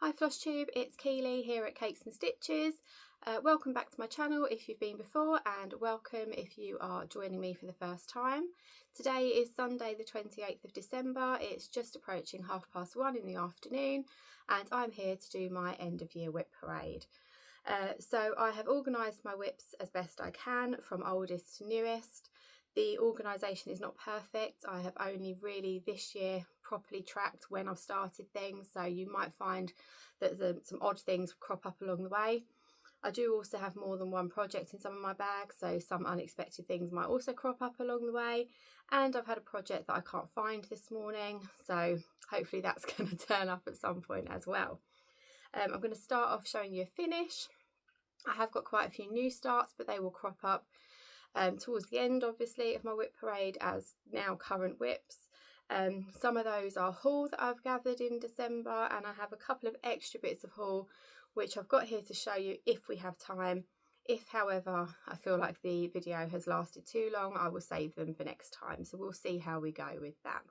Hi Flosstube, it's Keely here at Cakes and Stitches. Welcome back to my channel if you've been before, and welcome if you are joining me for the first time. Today is Sunday the 28th of December. It's just approaching 1:30 in the afternoon and I'm here to do my end of year WIP parade. So I have organised my WIPs as best I can from oldest to newest. The organisation is not perfect. I have only really this year properly tracked when I've started things, so you might find that some odd things crop up along the way. I do also have more than one project in some of my bags, so some unexpected things might also crop up along the way. And I've had a project that I can't find this morning, so hopefully that's going to turn up at some point as well. I'm going to start off showing you a finish. I have got quite a few new starts, but they will crop up towards the end, obviously, of my WIP parade as now current WIPs. Some of those are haul that I've gathered in December, and I have a couple of extra bits of haul which I've got here to show you if we have time. If, however, I feel like the video has lasted too long, I will save them for next time. So we'll see how we go with that.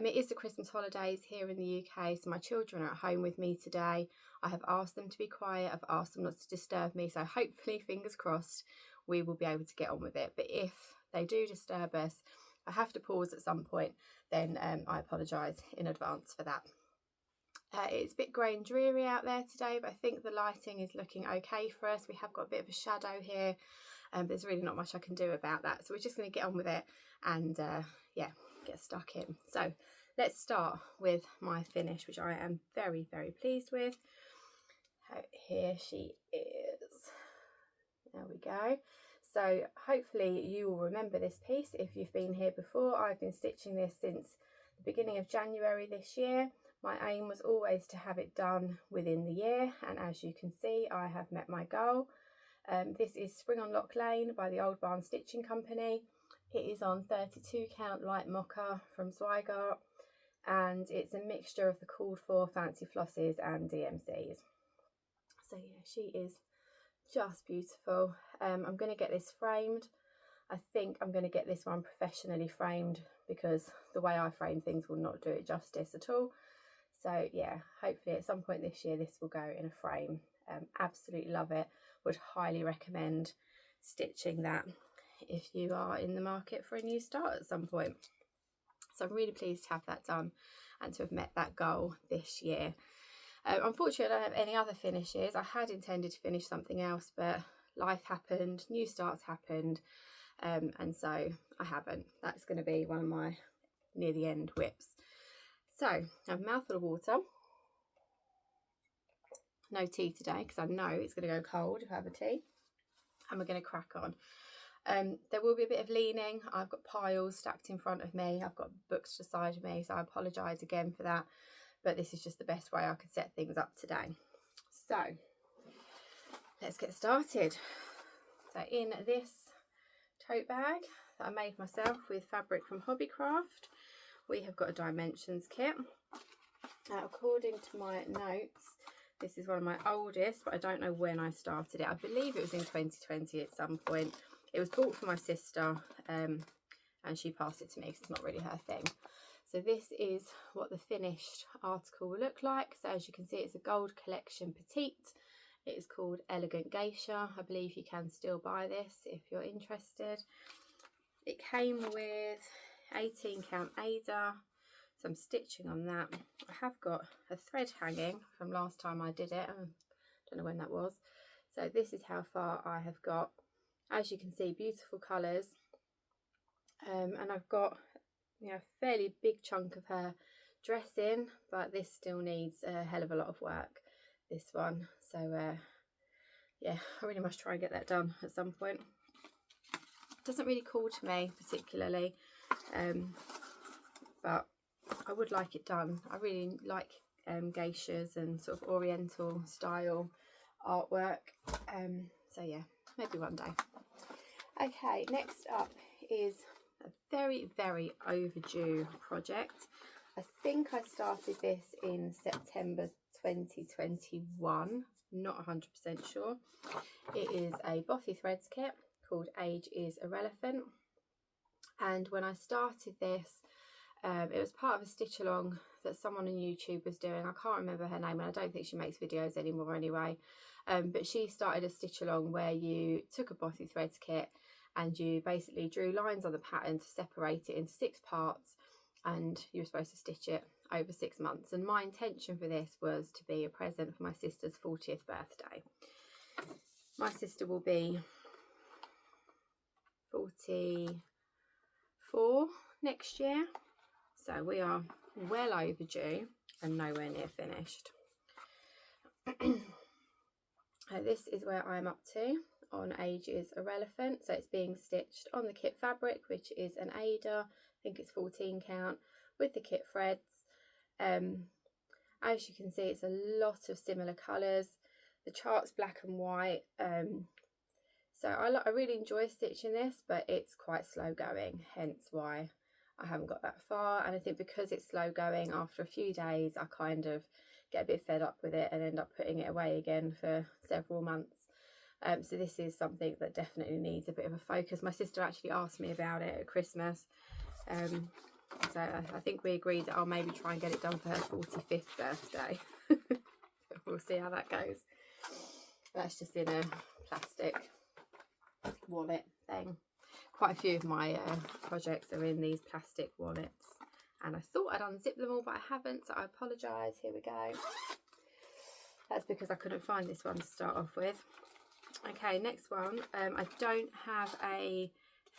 It is the Christmas holidays here in the UK, so my children are at home with me today. I have asked them to be quiet, I've asked them not to disturb me, so hopefully, fingers crossed, we will be able to get on with it. But if they do disturb us, I have to pause at some point, then I apologise in advance for that. It's a bit grey and dreary out there today, but I think the lighting is looking okay for us. We have got a bit of a shadow here, but there's really not much I can do about that. So we're just going to get on with it and yeah, get stuck in. So let's start with my finish, which I am very, very pleased with. Here she is. There we go. So hopefully you will remember this piece if you've been here before. I've been stitching this since the beginning of January this year. My aim was always to have it done within the year, and as you can see, I have met my goal. This is Spring on Lock Lane by the Old Barn Stitching Company. It is on 32 count light mocha from Zweigart, and it's a mixture of the called for fancy flosses and DMCs. So yeah, she is just beautiful. I'm going to get this framed. I think I'm going to get this one professionally framed because the way I frame things will not do it justice at all. So yeah, hopefully at some point this year this will go in a frame. Absolutely love it. Would highly recommend stitching that if you are in the market for a new start at some point. So I'm really pleased to have that done and to have met that goal this year. Unfortunately, I don't have any other finishes. I had intended to finish something else, but life happened, new starts happened, and so I haven't. That's going to be one of my near the end WIPs. So I have a mouthful of water. No tea today because I know it's going to go cold if I have a tea. And we're going to crack on. There will be a bit of leaning. I've got piles stacked in front of me. I've got books to the side of me, so I apologise again for that. But this is just the best way I could set things up today. So let's get started. So in this tote bag that I made myself with fabric from Hobbycraft, we have got a dimensions kit. Now, according to my notes, this is one of my oldest, but I don't know when I started it. I believe it was in 2020 at some point. It was bought for my sister and she passed it to me because it's not really her thing. So this is what the finished article will look like. So as you can see, it's a gold collection petite. It is called Elegant Geisha. I believe you can still buy this if you're interested. It came with 18 count Ada, some stitching on that. I have got a thread hanging from last time I did it. I don't know when that was. So this is how far I have got. As you can see, beautiful colours. And I've got, you know, a fairly big chunk of her dress in, but this still needs a hell of a lot of work, this one. So yeah, I really must try and get that done at some point. It doesn't really call to me particularly, but I would like it done. I really like geishas and sort of oriental style artwork. So yeah, maybe one day. Okay, next up is a very, very overdue project. I think I started this in September 2021, not 100% sure. It is a Bothy Threads kit called Age is Irrelevant. And when I started this, It was part of a stitch along that someone on YouTube was doing. I can't remember her name, and I don't think she makes videos anymore anyway. But she started a stitch along where you took a Bothy Threads kit and you basically drew lines on the pattern to separate it into 6 parts, and you were supposed to stitch it over 6 months. And my intention for this was to be a present for my sister's 40th birthday. My sister will be 44 next year, so we are well overdue and nowhere near finished. This is where I'm up to on Age is Irrelevant. So it's being stitched on the kit fabric, which is an Ada, I think it's 14 count, with the kit threads. As you can see, it's a lot of similar colours. The chart's black and white, so I really enjoy stitching this, but it's quite slow going, hence why I haven't got that far. And I think because it's slow going, after a few days I kind of get a bit fed up with it and end up putting it away again for several months. So this is something that definitely needs a bit of a focus. My sister actually asked me about it at Christmas, so I think we agreed that I'll maybe try and get it done for her 45th birthday. We'll see how that goes. That's just in a plastic wallet thing. Quite a few of my projects are in these plastic wallets, and I thought I'd unzip them all, but I haven't, so I apologise. Here we go. That's because I couldn't find this one to start off with. Okay, next one. I don't have a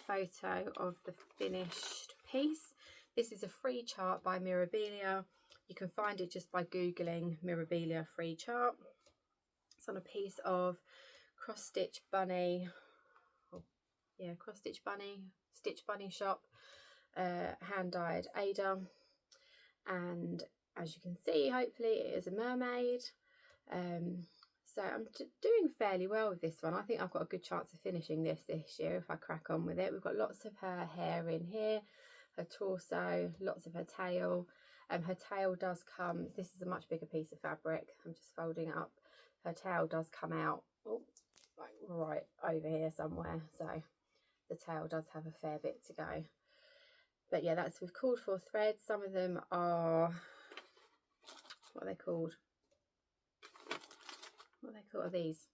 photo of the finished piece. This is a free chart by Mirabilia. You can find it just by googling Mirabilia free chart. It's on a piece of cross stitch bunny, cross stitch bunny, Stitch Bunny Shop, hand dyed Ada, and as you can see, hopefully it is a mermaid. So I'm doing fairly well with this one. I think I've got a good chance of finishing this year if I crack on with it. We've got lots of her hair in here, her torso, lots of her tail. Her tail does come, this is a much bigger piece of fabric, I'm just folding it up. Her tail does come out like right over here somewhere, so the tail does have a fair bit to go. But yeah, that's with called for threads. Some of them are, what are they called? Are these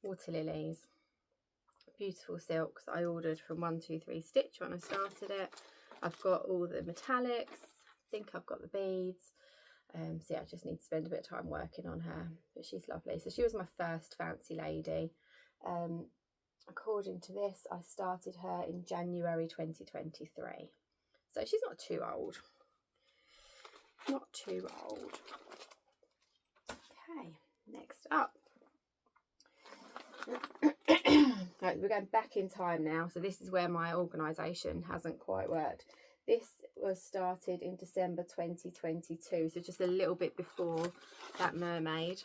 water lilies. Beautiful silks I ordered from 123 Stitch when I started it. I've got all the metallics, I think I've got the beads. So yeah, I just need to spend a bit of time working on her, but she's lovely. So she was my first fancy lady. According to this, I started her in January 2023, so she's not too old. Not too old. Okay, next up. Right, we're going back in time now, so this is where my organisation hasn't quite worked. This was started in December 2022, so just a little bit before that mermaid.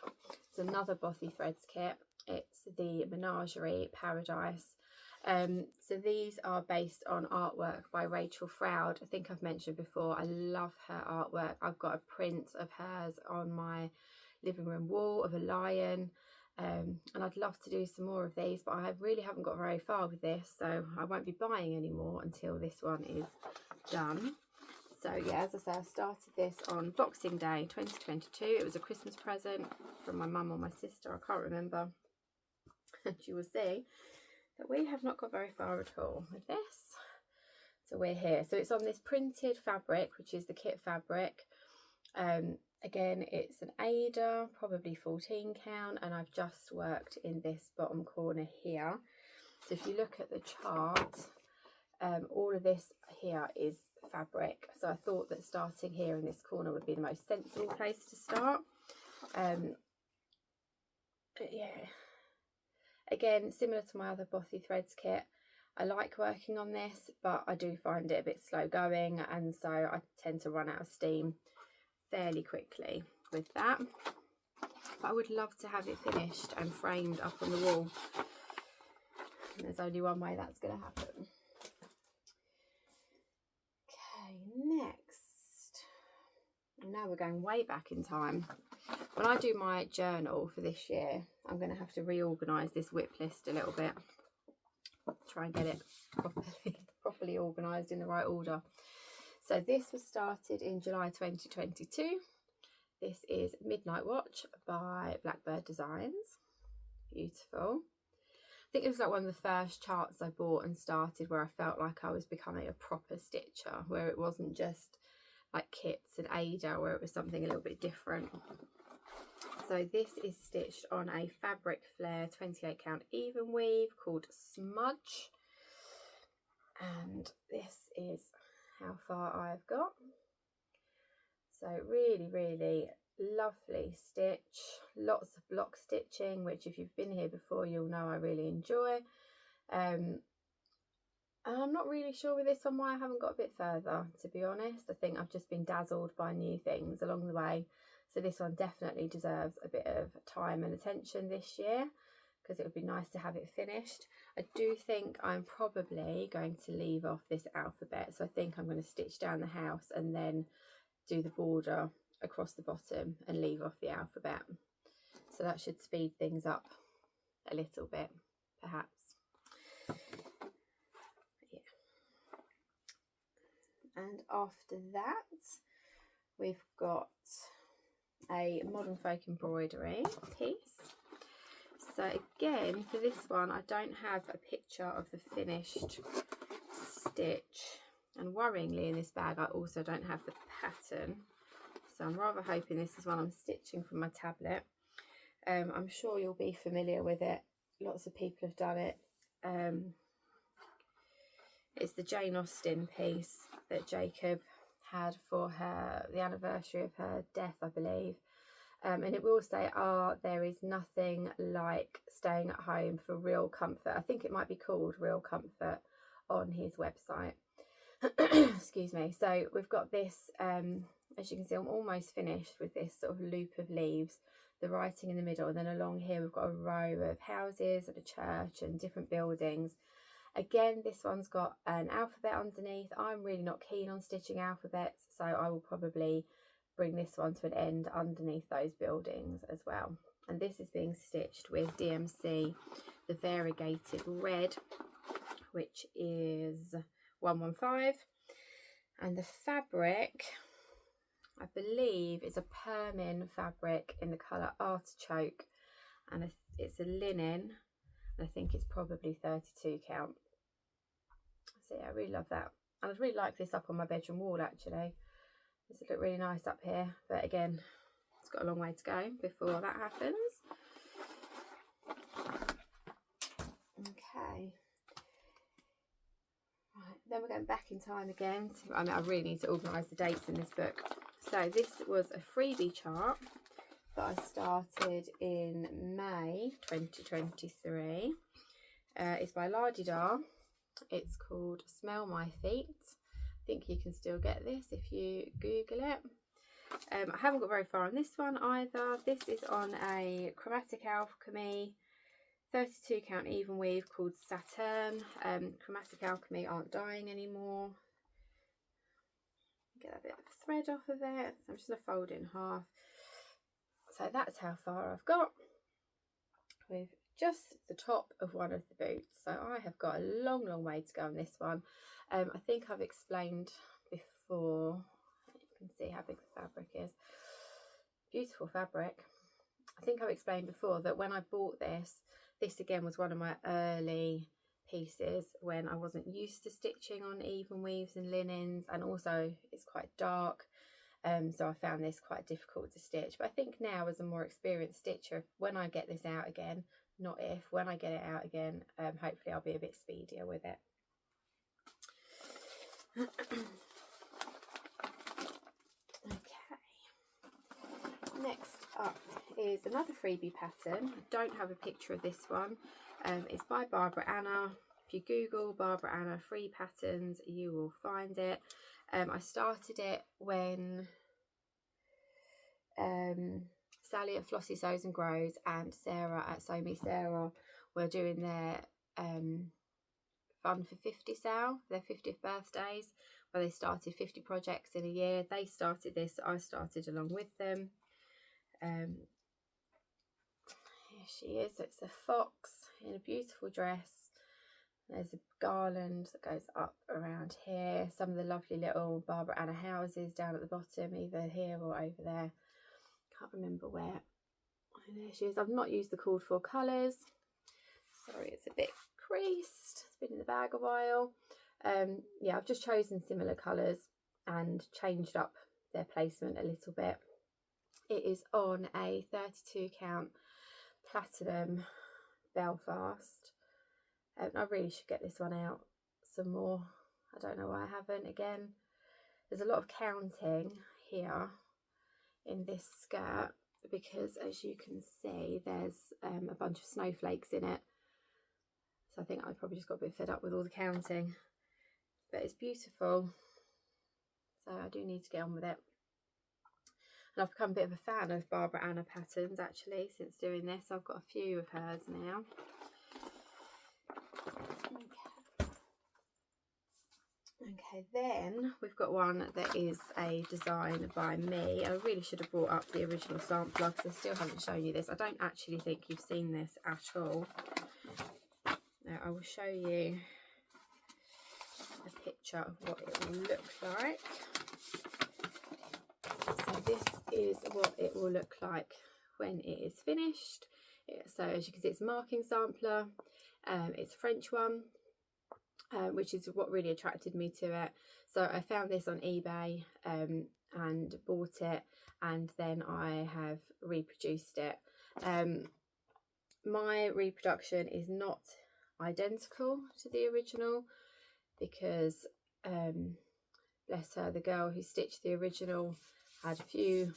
It's another Bothy Threads kit. It's the Menagerie Paradise. So these are based on artwork by Rachel Froud. I think I've mentioned before, I love her artwork. I've got a print of hers on my living room wall of a lion. And I'd love to do some more of these, but I really haven't got very far with this, so I won't be buying any more until this one is done. So yeah, as I say, I started this on Boxing Day 2022. It was a Christmas present from my mum or my sister, I can't remember. And you will see that we have not got very far at all with this. So we're here. So it's on this printed fabric, which is the kit fabric. Again, it's an Ada, probably 14 count, and I've just worked in this bottom corner here. So if you look at the chart, all of this here is fabric. So I thought that starting here in this corner would be the most sensible place to start. But yeah, again, similar to my other Bothy Threads kit, I like working on this, but I do find it a bit slow going, and so I tend to run out of steam fairly quickly with that. But I would love to have it finished and framed up on the wall, and there's only one way that's going to happen. Okay, next, and now we're going way back in time. When I do my journal for this year, I'm going to have to reorganise this WIP list a little bit, try and get it properly organised in the right order. So this was started in July 2022. This is Midnight Watch by Blackbird Designs. Beautiful. I think it was like one of the first charts I bought and started where I felt like I was becoming a proper stitcher, where it wasn't just like kits and Ada, where it was something a little bit different. So this is stitched on a fabric flare 28 count even weave called Smudge, and this is how far I've got. So really lovely stitch, lots of block stitching, which if you've been here before you'll know I really enjoy. And I'm not really sure with this one why I haven't got a bit further, to be honest. I think I've just been dazzled by new things along the way, so this one definitely deserves a bit of time and attention this year, because it would be nice to have it finished. I do think I'm probably going to leave off this alphabet, so I think I'm going to stitch down the house and then do the border across the bottom and leave off the alphabet. So that should speed things up a little bit, perhaps. Yeah. And after that, we've got a modern folk embroidery piece. So again, for this one, I don't have a picture of the finished stitch, and worryingly in this bag I also don't have the pattern, so I'm rather hoping this is one I'm stitching from my tablet. I'm sure you'll be familiar with it, lots of people have done it. It's the Jane Austen piece that Jacob had for the anniversary of her death, I believe. And it will say, there is nothing like staying at home for real comfort. I think it might be called Real Comfort on his website. Excuse me. So we've got this, as you can see, I'm almost finished with this sort of loop of leaves, the writing in the middle, and then along here we've got a row of houses and a church and different buildings. Again, this one's got an alphabet underneath. I'm really not keen on stitching alphabets, so I will probably bring this one to an end underneath those buildings as well. And this is being stitched with DMC, the variegated red, which is 115, and the fabric I believe is a Permin fabric in the colour Artichoke, and it's a linen, and I think it's probably 32 count. So yeah, I really love that, and I'd really like this up on my bedroom wall actually. This would look really nice up here, but again, it's got a long way to go before that happens. Okay. Right, then we're going back in time again. I mean, I really need to organise the dates in this book. So this was a freebie chart that I started in May 2023. It's by La Di Da. It's called Smell My Feet. I think you can still get this if you Google it. I haven't got very far on this one either. This is on a Chromatic Alchemy 32 count even weave called Saturn. Chromatic Alchemy aren't dying anymore. Get a bit of thread off of it. I'm just going to fold it in half. So that's how far I've got with just the top of one of the boots. So I have got a long way to go on this one. I think I've explained before, you can see how big the fabric is. Beautiful fabric. I think I've explained before that when I bought this again was one of my early pieces when I wasn't used to stitching on even weaves and linens, and also it's quite dark, so I found this quite difficult to stitch. But I think now, as a more experienced stitcher, when I get this out again, not if, when I get it out again, hopefully I'll be a bit speedier with it. Okay, next up is another freebie pattern. I don't have a picture of this one. It's by Barbara Anna. If you Google Barbara Anna free patterns, you will find it. I started it when Sally at Flossie Sews and Grows and Sarah at Sew Me Sarah were doing their Fun for 50 sale, their 50th birthdays, where they started 50 projects in a year. They started this, I started along with them. Here she is. It's a fox in a beautiful dress. There's a garland that goes up around here. Some of the lovely little Barbara Anna houses down at the bottom, either here or over there. Can't remember where. Oh, there she is. I've not used the called for colours. Sorry, it's a bit creased. It's been in the bag a while. Yeah, I've just chosen similar colours and changed up their placement a little bit. It is on a 32 count platinum Belfast. I really should get this one out some more. I don't know why I haven't. Again, there's a lot of counting here in this skirt because, as you can see, there's a bunch of snowflakes in it. So I think I probably just got a bit fed up with all the counting. But it's beautiful. So I do need to get on with it. And I've become a bit of a fan of Barbara Anna patterns actually since doing this. I've got a few of hers now. Okay, then we've got one that is a design by me. I really should have brought up the original sampler because I still haven't shown you this. I don't actually think you've seen this at all. Now I will show you a picture of what it will look like. So this is what it will look like when it is finished. So as you can see, it's a marking sampler. It's a French one. Which is what really attracted me to it. So I found this on eBay and bought it, and then I have reproduced it. My reproduction is not identical to the original because bless her, the girl who stitched the original had a few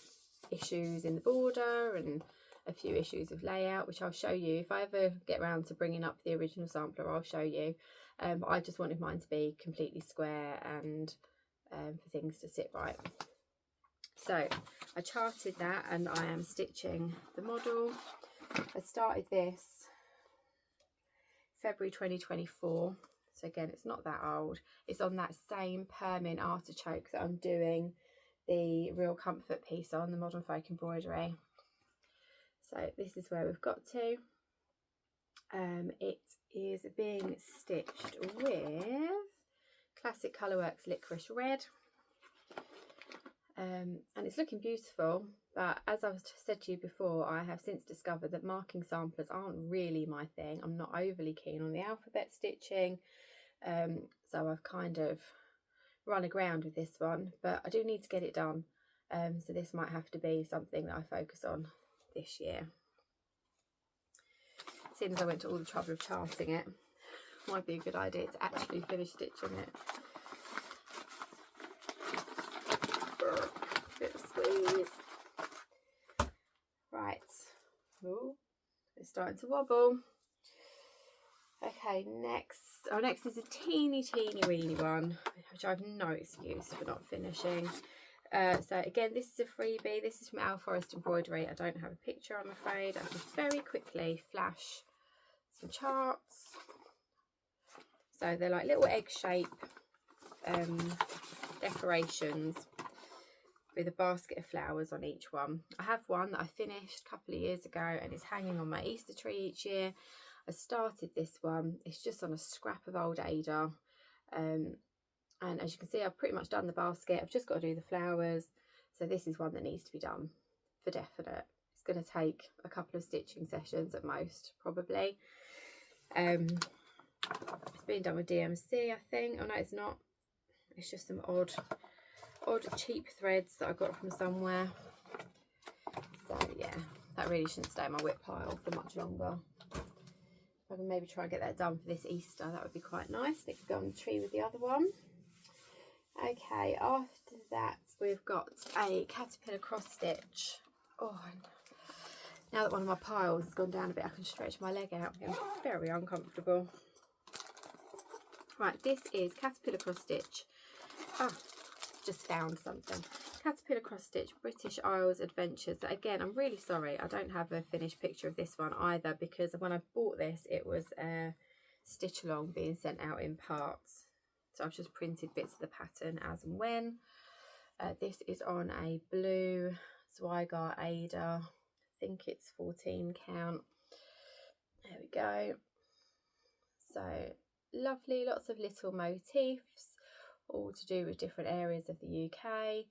issues in the border and a few issues of layout, which I'll show you. If I ever get around to bringing up the original sampler, I'll show you. But I just wanted mine to be completely square and for things to sit right. So I charted that and I am stitching the model. I started this February 2024. So again, it's not that old. It's on that same Permin artichoke that I'm doing the Real Comfort piece on, the Modern Folk embroidery. So this is where we've got to. It is being stitched with Classic Colourworks Licorice Red. And it's looking beautiful, but as I've said to you before, I have since discovered that marking samplers aren't really my thing. I'm not overly keen on the alphabet stitching, so I've kind of run aground with this one, but I do need to get it done. So this might have to be something that I focus on this year. Since I went to all the trouble of charting it, might be a good idea to actually finish stitching it. Bit of squeeze. Right. Ooh, it's starting to wobble. Okay, next. Oh, next is a teeny weeny one, which I've no excuse for not finishing. So again, this is a freebie. This is from Our Forest Embroidery. I don't have a picture, I'm afraid. I can very quickly flash some charts. So they're like little egg shape decorations with a basket of flowers on each one. I have one that I finished a couple of years ago and it's hanging on my Easter tree each year. I started this one. It's just on a scrap of old Ada. And as you can see, I've pretty much done the basket. I've just got to do the flowers. So this is one that needs to be done for definite. It's going to take a couple of stitching sessions at most, probably. It's being done with DMC, I think. Oh no, it's not. It's just some odd cheap threads that I got from somewhere. So yeah, that really shouldn't stay in my WIP pile for much longer. I can maybe try and get that done for this Easter. That would be quite nice. It could go on the tree with the other one. Okay, after that we've got a caterpillar cross stitch. Oh, now that one of my piles has gone down a bit, I can stretch my leg out. It's very uncomfortable. Right, this is caterpillar cross stitch. Oh, just found something. Caterpillar cross stitch British Isles Adventures. Again, I'm really sorry I don't have a finished picture of this one either, because when I bought this it was a stitch along being sent out in parts. So I've just printed bits of the pattern as and when. This is on a blue Zweigart Ada. I think it's 14 count. There we go. So lovely, lots of little motifs, all to do with different areas of the UK.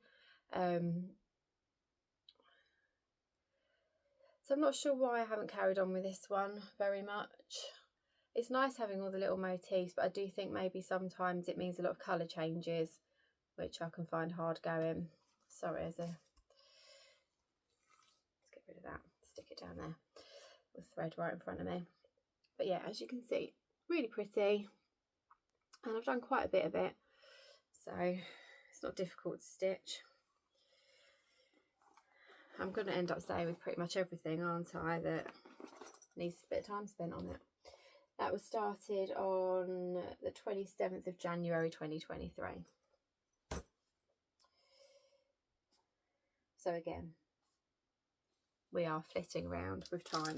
So I'm not sure why I haven't carried on with this one very much. It's nice having all the little motifs, but I do think maybe sometimes it means a lot of colour changes, which I can find hard going. Sorry, let's get rid of that, stick it down there with thread right in front of me. But yeah, as you can see, really pretty, and I've done quite a bit of it, so it's not difficult to stitch. I'm going to end up staying with pretty much everything, aren't I, that needs a bit of time spent on it. That was started on the 27th of January 2023. So again, we are flitting around with time.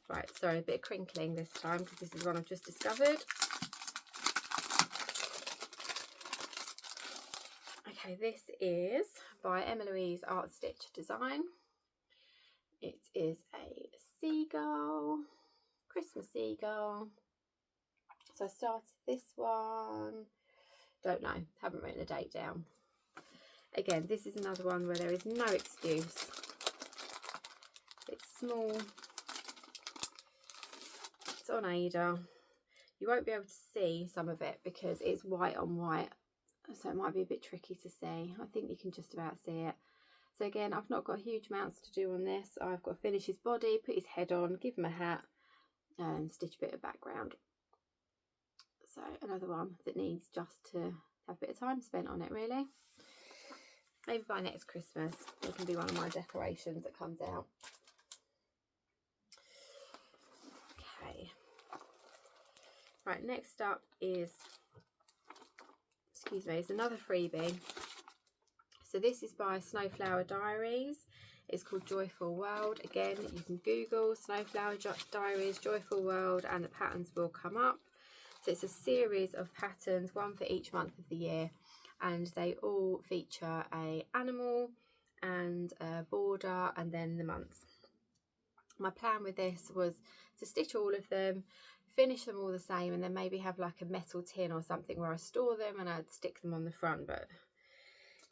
Right, sorry, a bit of crinkling this time because this is one I've just discovered. Okay, this is by Emma Louise Art Stitch Design. It is a seagull, Christmas seagull. So I started this one, don't know, haven't written a date down. Again, this is another one where there is no excuse. It's small, it's on Ada. You won't be able to see some of it because it's white on white, so it might be a bit tricky to see. I think you can just about see it. So again, I've not got huge amounts to do on this. I've got to finish his body, put his head on, give him a hat, and stitch a bit of background. So another one that needs just to have a bit of time spent on it, really. Maybe by next Christmas it can be one of my decorations that comes out. Okay. Right, next up is, excuse me, it's another freebie. So this is by Snowflower Diaries. It's called Joyful World. Again, you can Google Snowflower Diaries, Joyful World, and the patterns will come up. So it's a series of patterns, one for each month of the year, and they all feature a animal and a border and then the month. My plan with this was to stitch all of them, finish them all the same, and then maybe have like a metal tin or something where I store them and I'd stick them on the front. But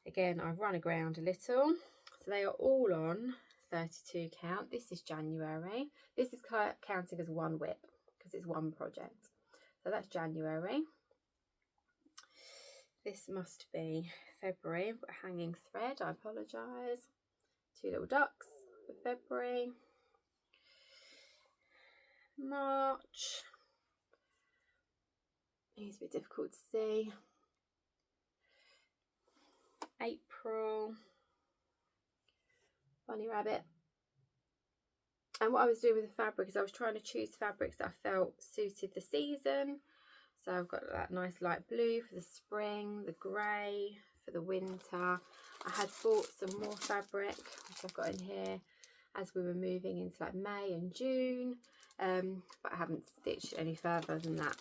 again, I've run aground a little. So they are all on 32 count. This is January. This is counting as one WIP because it's one project. So that's January. This must be February. I've got a hanging thread, I apologise. Two little ducks for February. March. It's a bit difficult to see. April. Bunny rabbit. And what I was doing with the fabric is I was trying to choose fabrics that I felt suited the season. So I've got that nice light blue for the spring, the grey for the winter. I had bought some more fabric, which I've got in here, as we were moving into like May and June, but I haven't stitched any further than that.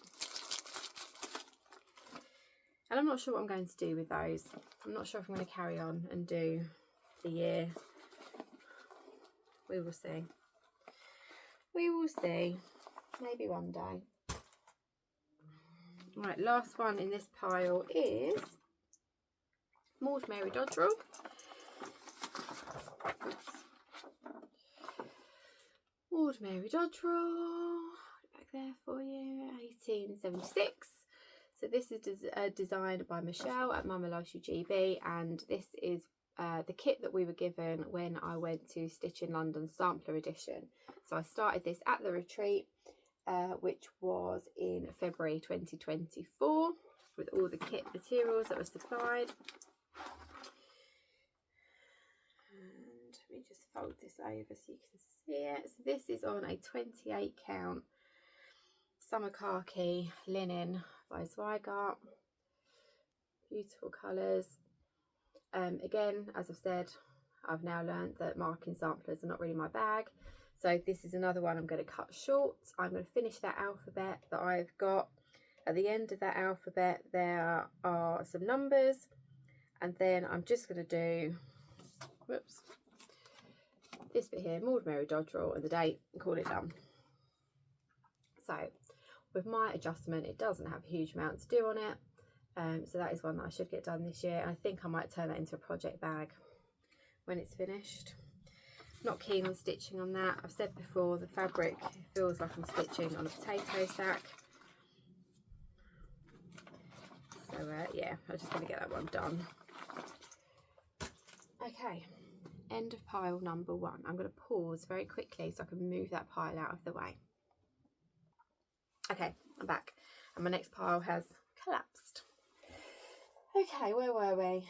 And I'm not sure what I'm going to do with those. I'm not sure if I'm going to carry on and do the year. We will see. We will see. Maybe one day. Right, last one in this pile is Maud Mary Dodrell. Maud Mary Dodrell, back there for you, 1876. So this is designed by Michelle at Mama Loves You GB, and this is the kit that we were given when I went to Stitch in London Sampler Edition. So I started this at the retreat, which was in February 2024, with all the kit materials that were supplied. And let me just fold this over so you can see it. So this is on a 28 count summer khaki linen by Zweigart. Beautiful colours. Again, as I've said, I've now learned that marking samplers are not really my bag. So this is another one I'm going to cut short. I'm going to finish that alphabet that I've got. At the end of that alphabet there are some numbers, and then I'm just going to do, whoops, this bit here, Maud Mary Dodrell, and the date, and call it done. So with my adjustment, it doesn't have a huge amount to do on it. So that is one that I should get done this year, and I think I might turn that into a project bag when it's finished. Not keen on stitching on that. I've said before, the fabric feels like I'm stitching on a potato sack. So yeah, I'm just going to get that one done. Okay, end of pile number 1. I'm going to pause very quickly so I can move that pile out of the way. Okay, I'm back, and my next pile has collapsed. Okay, where were we?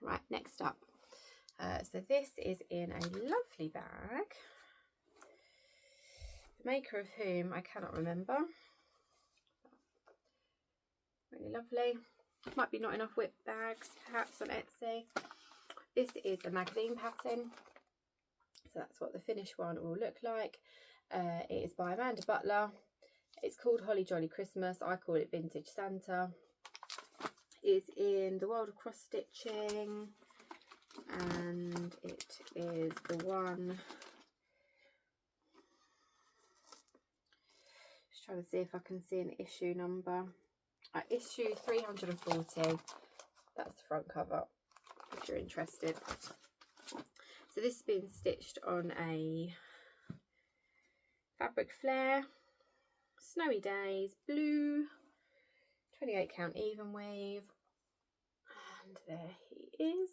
Right, next up. So this is in a lovely bag, the maker of whom I cannot remember. Really lovely. Might be not enough WIP bags perhaps on Etsy. This is a magazine pattern, so that's what the finished one will look like. It is by Amanda Butler. It's called Holly Jolly Christmas. I call it Vintage Santa. It's in the world of cross stitching, and it is the one, just trying to see if I can see an issue number. Issue 340. That's the front cover if you're interested. So this has been stitched on a fabric flare, snowy days, blue, 28 count even weave, and there he is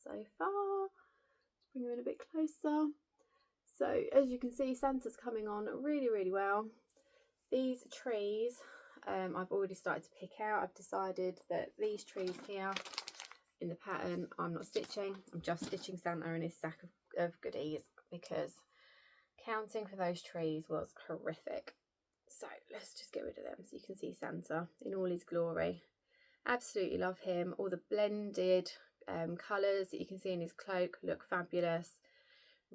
so far. Let's bring him in a bit closer. So as you can see, Santa's coming on really well. These trees I've already started to pick out. I've decided that these trees here in the pattern I'm not stitching. I'm just stitching Santa and his sack of goodies, because counting for those trees was horrific. So let's just get rid of them so you can see Santa in all his glory. Absolutely love him. All the blended colours that you can see in his cloak look fabulous.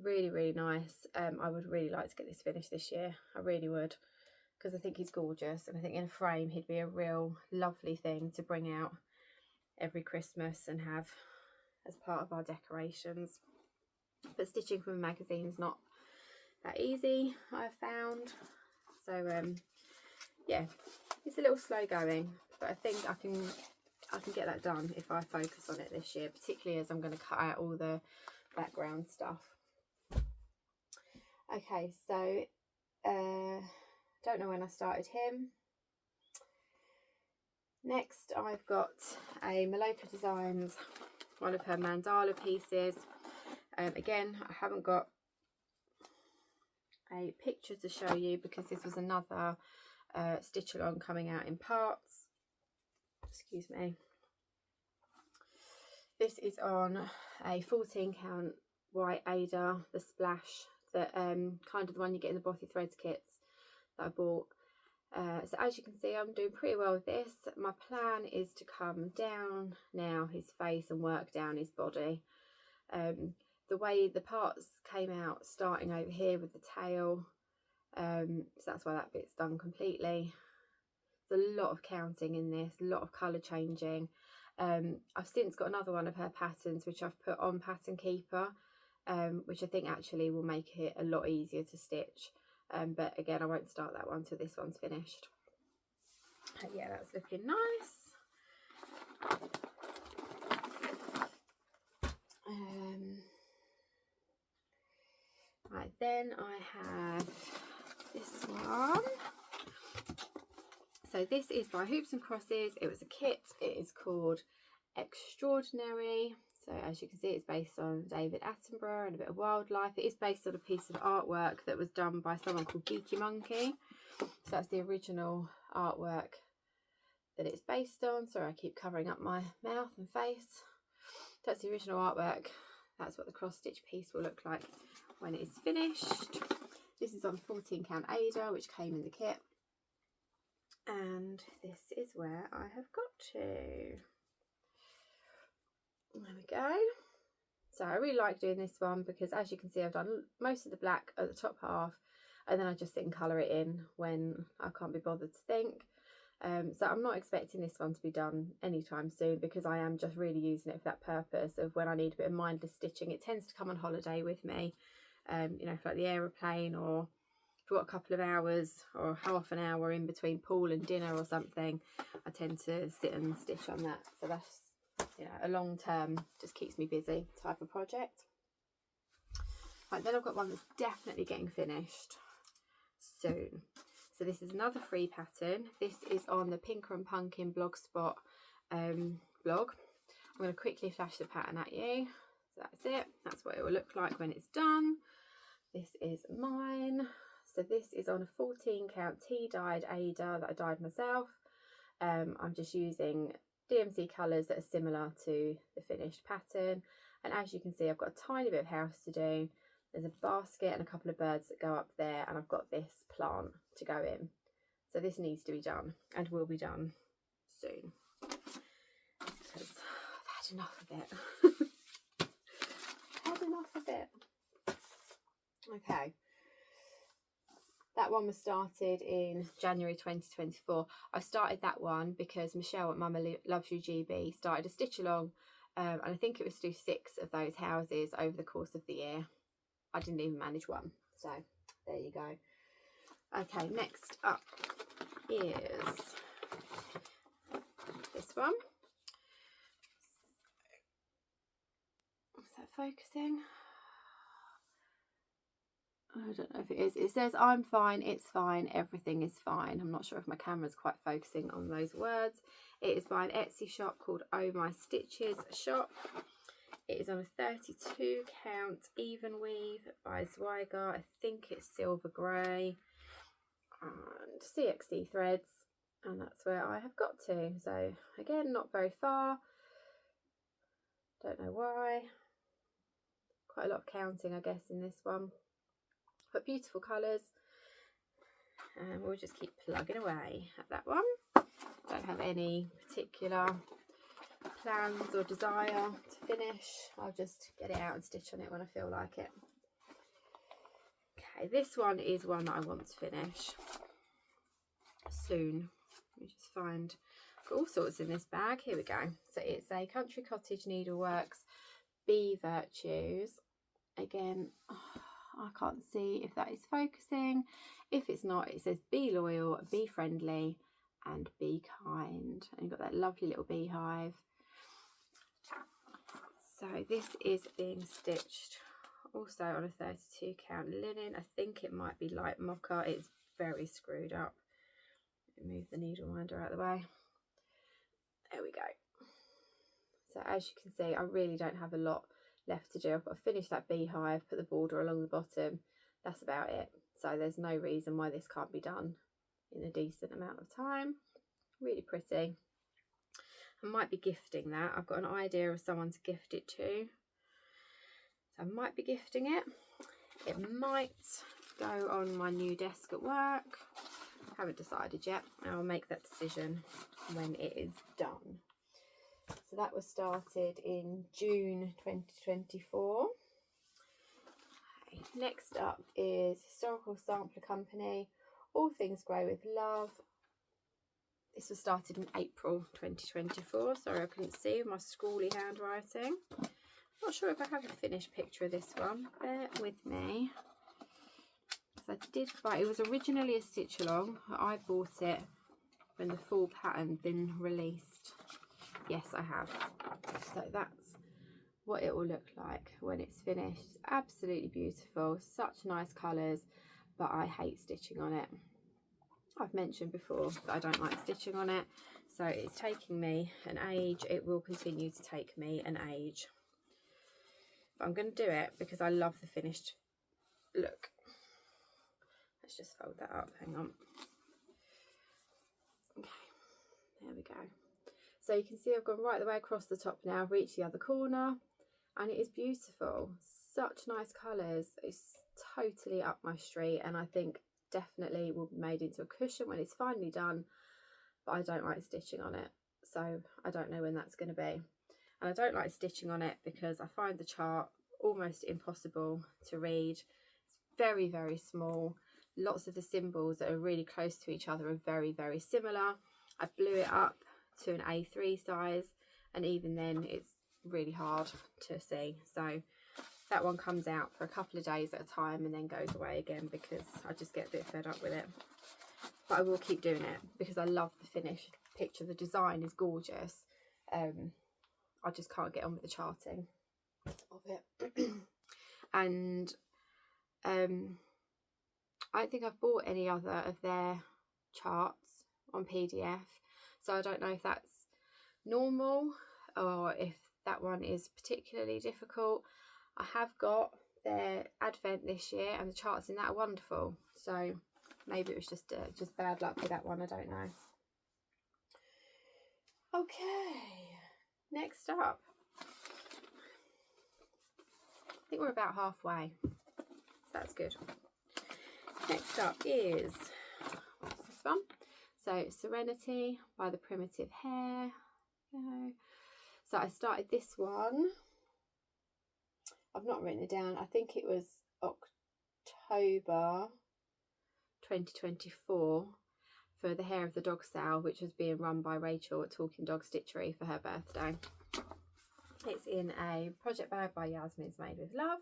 Really nice. I would really like to get this finished this year. I really would, because I think he's gorgeous, and I think in a frame he'd be a real lovely thing to bring out every Christmas and have as part of our decorations. But stitching from a magazine is not that easy, I've found. So yeah, it's a little slow going, but I think I can get that done if I focus on it this year, particularly as I'm going to cut out all the background stuff. Okay, so don't know when I started him. Next I've got a Malika Designs, one of her mandala pieces. Again, I haven't got a picture to show you because this was another stitch along coming out in parts. Excuse me. This is on a 14 count white Ada, the splash, that kind of the one you get in the Bothy Threads kits that I bought. So as you can see, I'm doing pretty well with this. My plan is to come down now his face and work down his body. The way the parts came out starting over here with the tail, so that's why that bit's done completely. There's a lot of counting in this, a lot of colour changing. I've since got another one of her patterns which I've put on Pattern Keeper, which I think actually will make it a lot easier to stitch. But again, I won't start that one till this one's finished. Yeah, that's looking nice. Right, then I have this one. So this is by Hoops and Crosses. It was a kit. It is called Extraordinary. So as you can see, it's based on David Attenborough and a bit of wildlife. It is based on a piece of artwork that was done by someone called Geeky Monkey. So that's the original artwork that it's based on. Sorry, I keep covering up my mouth and face. That's the original artwork. That's what the cross stitch piece will look like when it is finished. This is on 14 count Ada, which came in the kit. And this is where I have got to. There we go. So I really like doing this one because, as you can see, I've done most of the black at the top half, and then I just sit and colour it in when I can't be bothered to think. So I'm not expecting this one to be done anytime soon, because I am just really using it for that purpose of when I need a bit of mindless stitching. It tends to come on holiday with me, you know, for like the aeroplane or I've got a couple of hours or half an hour in between pool and dinner or something, I tend to sit and stitch on that. So that's, you know, a long term, just keeps me busy type of project. Right, then I've got one that's definitely getting finished soon. So this is another free pattern. This is on the Pinker and Pumpkin blogspot blog. I'm going to quickly flash the pattern at you. So that's it. That's what it will look like when it's done. This is mine. So this is on a 14 count tea dyed Ada that I dyed myself. I'm just using DMC colours that are similar to the finished pattern. And as you can see, I've got a tiny bit of house to do. There's a basket and a couple of birds that go up there, and I've got this plant to go in. So this needs to be done and will be done soon, because I've had enough of it. I've had enough of it. Okay. That one was started in January 2024. I started that one because Michelle at Mama Loves You GB started a stitch along, and I think it was to do 6 of those houses over the course of the year. I didn't even manage one, so there you go. Okay, next up is this one. Is that focusing? I don't know if it is. It says, I'm fine, it's fine, everything is fine. I'm not sure if my camera's quite focusing on those words. It is by an Etsy shop called Oh My Stitches Shop. It is on a 32 count even weave by Zweigart. I think it's silver grey and CXC threads, and that's where I have got to. So again, not very far. Don't know why. Quite a lot of counting, I guess, in this one. But beautiful colours, and we'll just keep plugging away at that one. Don't have any particular plans or desire to finish. I'll just get it out and stitch on it when I feel like it. Okay, this one is one that I want to finish soon. Let me just find, got all sorts in this bag. Here we go. So it's a Country Cottage Needleworks Bee Virtues. Again, I can't see if that is focusing. If it's not, it says be loyal, be friendly, and be kind. And you've got that lovely little beehive. So this is being stitched also on a 32 count linen. I think it might be light mocha. It's very screwed up. Move the needle winder out of the way. There we go. So as you can see, I really don't have a lot left to do. I've got to finish that beehive, put the border along the bottom. That's about it. So there's no reason why this can't be done in a decent amount of time. Really pretty. I might be gifting that. I've got an idea of someone to gift it to. So I might be gifting it. It might go on my new desk at work. Haven't decided yet. I'll make that decision when it is done. So that was started in June 2024. Okay. Next up is Historical Sampler Company, All Things Grow with Love. This was started in April 2024. Sorry, I couldn't see my scrawly handwriting. Not sure if I have a finished picture of this one. Bear with me. So I did buy, it was originally a stitch along. I bought it when the full pattern had been released. Yes, I have. So that's what it will look like when it's finished. It's absolutely beautiful. Such nice colours, but I hate stitching on it. I've mentioned before that I don't like stitching on it, so it's taking me an age. It will continue to take me an age, but I'm going to do it because I love the finished look. Let's just fold that up, hang on. Okay, there we go. So you can see I've gone right the way across the top now, reached the other corner, and it is beautiful. Such nice colours. It's totally up my street, and I think definitely will be made into a cushion when it's finally done, but I don't like stitching on it, so I don't know when that's going to be. And I don't like stitching on it because I find the chart almost impossible to read. It's very, very small. Lots of the symbols that are really close to each other are very, very similar. I blew it up to an A3 size, and even then it's really hard to see. So that one comes out for a couple of days at a time and then goes away again because I just get a bit fed up with it. But I will keep doing it because I love the finished picture. The design is gorgeous. I just can't get on with the charting of it. And I don't think I've bought any other of their charts on PDF, so I don't know if that's normal or if that one is particularly difficult. I have got their advent this year and the charts in that are wonderful, so maybe it was just bad luck with that one, I don't know. Okay, next up, I think we're about halfway, so that's good. Next up is, what's this one? So Serenity by the Primitive Hair. So I started this one, I've not written it down, I think it was October 2024 for the Hair of the Dog sale, which was being run by Rachel at Talking Dog Stitchery for her birthday. It's in a project bag by Yasmin's Made with Love.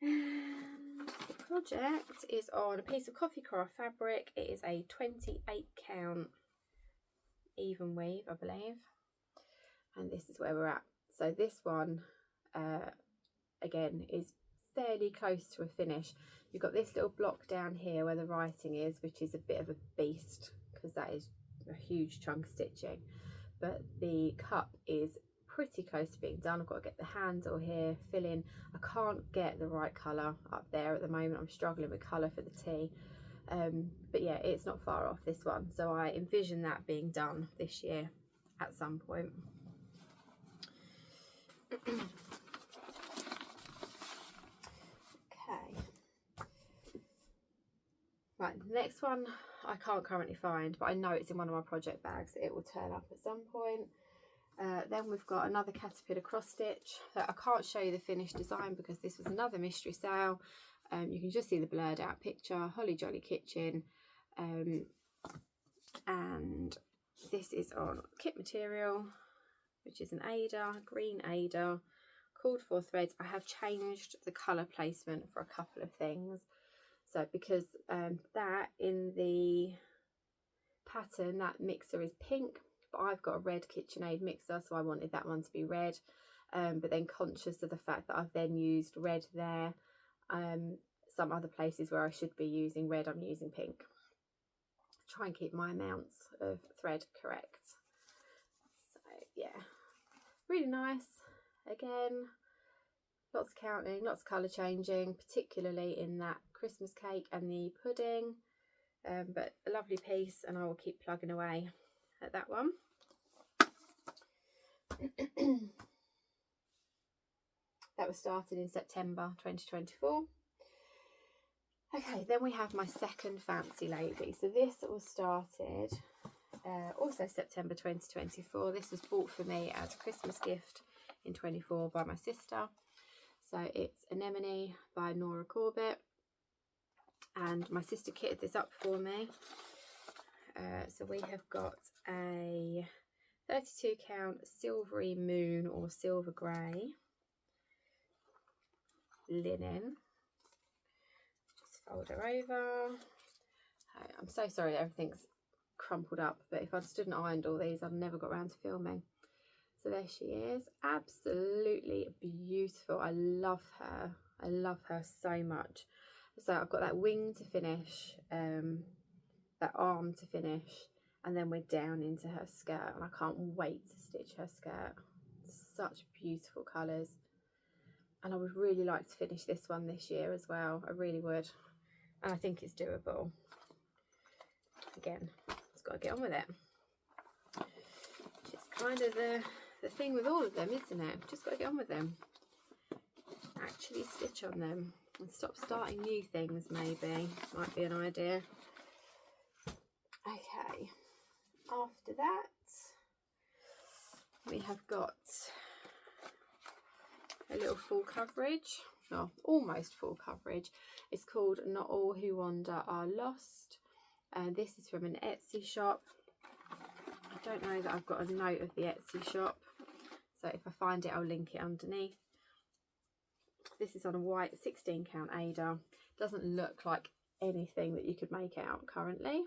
And the project is on a piece of coffee craft fabric. It is a 28 count even weave, I believe. And this is where we're at. So this one, again, is fairly close to a finish. You've got this little block down here where the writing is, which is a bit of a beast because that is a huge chunk of stitching. But the cup is pretty close to being done. I've got to get the handle here, fill in. I can't get the right colour up there at the moment. I'm struggling with colour for the tea. But yeah, it's not far off this one. So I envision that being done this year at some point. Okay. Right, the next one I can't currently find, but I know it's in one of my project bags. It will turn up at some point. Then we've got another caterpillar cross stitch. I can't show you the finished design because this was another mystery sale. You can just see the blurred out picture. Holly Jolly Kitchen, and this is on kit material, which is an Ada, green Ada, called for threads. I have changed the colour placement for a couple of things. So because that in the pattern, that mixer is pink, but I've got a red KitchenAid mixer, so I wanted that one to be red. But then conscious of the fact that I've then used red there, some other places where I should be using red, I'm using pink. Try and keep my amounts of thread correct. So yeah, really nice. Again, lots of counting, lots of colour changing, particularly in that Christmas cake and the pudding. But a lovely piece, and I will keep plugging away at that one. That was started in September 2024. Okay, then we have my second fancy lady. So this was started also September 2024. This was bought for me as a Christmas gift in 24 by my sister. So it's Anemone by Nora Corbett, and my sister kitted this up for me. So we have got a 32 count silvery moon or silver grey linen. Just fold her over. I'm so sorry that everything's crumpled up, but if I'd stood and ironed all these, I'd never got around to filming. So there she is, absolutely beautiful. I love her. I love her so much. So I've got that wing to finish, that arm to finish, and then we're down into her skirt, and I can't wait to stitch her skirt. Such beautiful colours, and I would really like to finish this one this year as well. I really would, and I think it's doable. Again, just got to get on with it. It's kind of the thing with all of them, isn't it? Just got to get on with them. Actually stitch on them and stop starting new things, maybe. Might be an idea. Okay, after that we have got a little full coverage, or almost full coverage. It's called Not All Who Wander Are Lost, and this is from an Etsy shop. I don't know that I've got a note of the Etsy shop, so if I find it I'll link it underneath. This is on a white 16 count Ada. Doesn't look like anything that you could make out currently.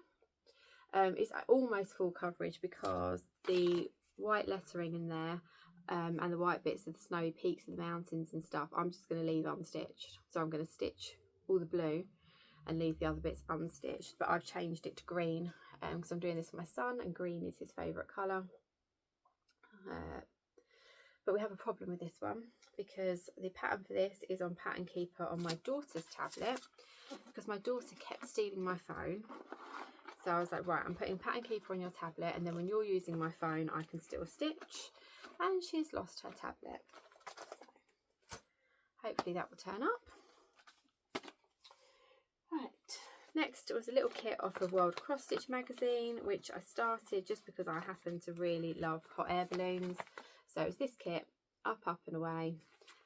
It's almost full coverage because the white lettering in there and the white bits of the snowy peaks of the mountains and stuff, I'm just going to leave unstitched. So I'm going to stitch all the blue and leave the other bits unstitched, but I've changed it to green because I'm doing this for my son and green is his favourite colour. But we have a problem with this one because the pattern for this is on Pattern Keeper on my daughter's tablet, because my daughter kept stealing my phone. So I was like, right, I'm putting Pattern Keeper on your tablet, and then when you're using my phone I can still stitch. And she's lost her tablet. So hopefully that will turn up. Right, next was a little kit off of World Cross Stitch magazine, which I started just because I happen to really love hot air balloons. So it's this kit, up and away.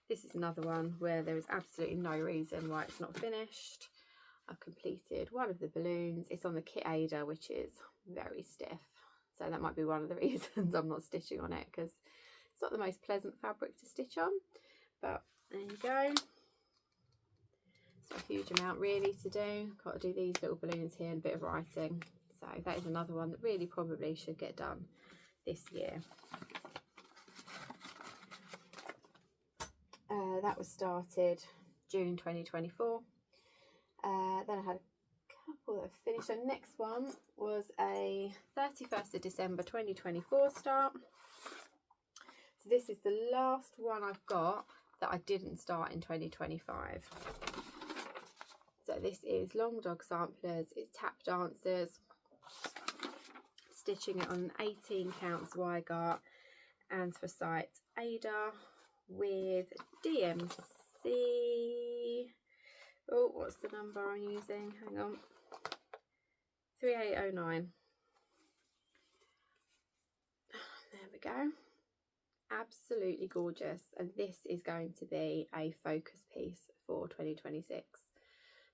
This is another one where there is absolutely no reason why it's not finished. I've completed one of the balloons. It's on the kit Ada, which is very stiff. So that might be one of the reasons I'm not stitching on it, because it's not the most pleasant fabric to stitch on. But there you go. It's not a huge amount really to do. Got to do these little balloons here and a bit of writing. So that is another one that really probably should get done this year. That was started June 2024. Then I had a couple that I finished. So next one was a 31st of December 2024 start. So this is the last one I've got that I didn't start in 2025. So this is Long Dog Samplers, it's Tap Dancers, stitching it on an 18 count Zweigart anthracite Ada with DMC. Oh, what's the number I'm using? Hang on. 3809. There we go. Absolutely gorgeous. And this is going to be a focus piece for 2026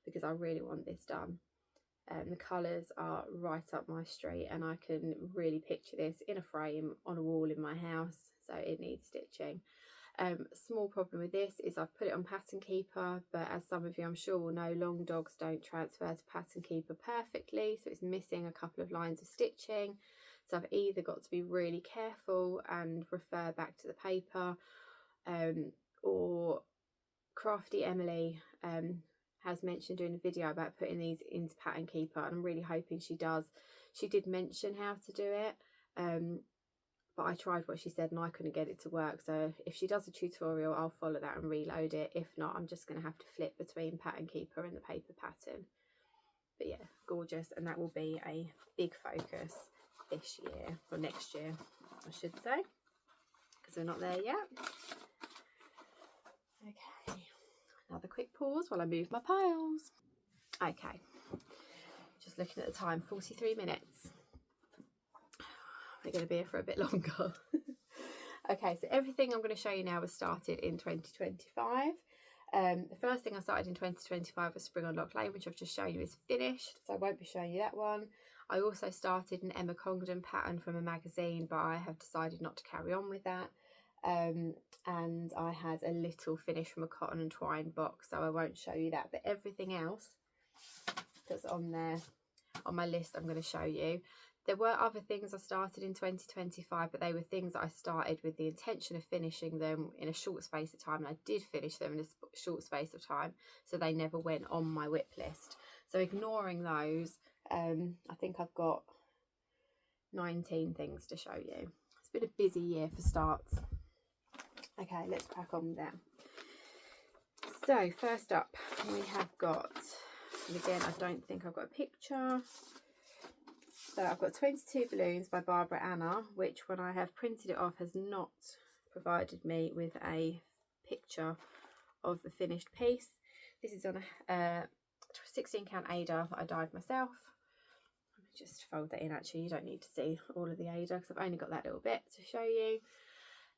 because I really want this done. The colours are right up my street and I can really picture this in a frame on a wall in my house. So it needs stitching. Small problem with this is I've put it on Pattern Keeper, but as some of you I'm sure will know, long dogs don't transfer to Pattern Keeper perfectly, so it's missing a couple of lines of stitching. So I've either got to be really careful and refer back to the paper, or Crafty Emily has mentioned doing a video about putting these into Pattern Keeper, and I'm really hoping she does. She did mention how to do it, but I tried what she said and I couldn't get it to work. So if she does a tutorial, I'll follow that and reload it. If not, I'm just going to have to flip between Pattern Keeper and the paper pattern. But yeah, gorgeous. And that will be a big focus this year, or next year, I should say, because we're not there yet. Okay, another quick pause while I move my piles. Okay, just looking at the time, 43 minutes. We're going to be here for a bit longer. Okay, so everything I'm going to show you now was started in 2025. The first thing I started in 2025 was Spring on Lock Lane, which I've just shown you is finished, so I won't be showing you that one. I also started an Emma Congdon pattern from a magazine, but I have decided not to carry on with that. And I had a little finish from a cotton and twine box, so I won't show you that. But everything else that's on there on my list I'm going to show you. There were other things I started in 2025, but they were things that I started with the intention of finishing them in a short space of time, and I did finish them in a short space of time, so they never went on my WIP list. So ignoring those, I think I've got 19 things to show you. It's been a busy year for starts. Okay, let's crack on with that. So first up, we have got, and again, I don't think I've got a picture. So I've got 22 balloons by Barbara Anna, which when I have printed it off has not provided me with a picture of the finished piece. This is on a 16 count Ada that I dyed myself. Let me just fold that in, actually, you don't need to see all of the Ada because I've only got that little bit to show you.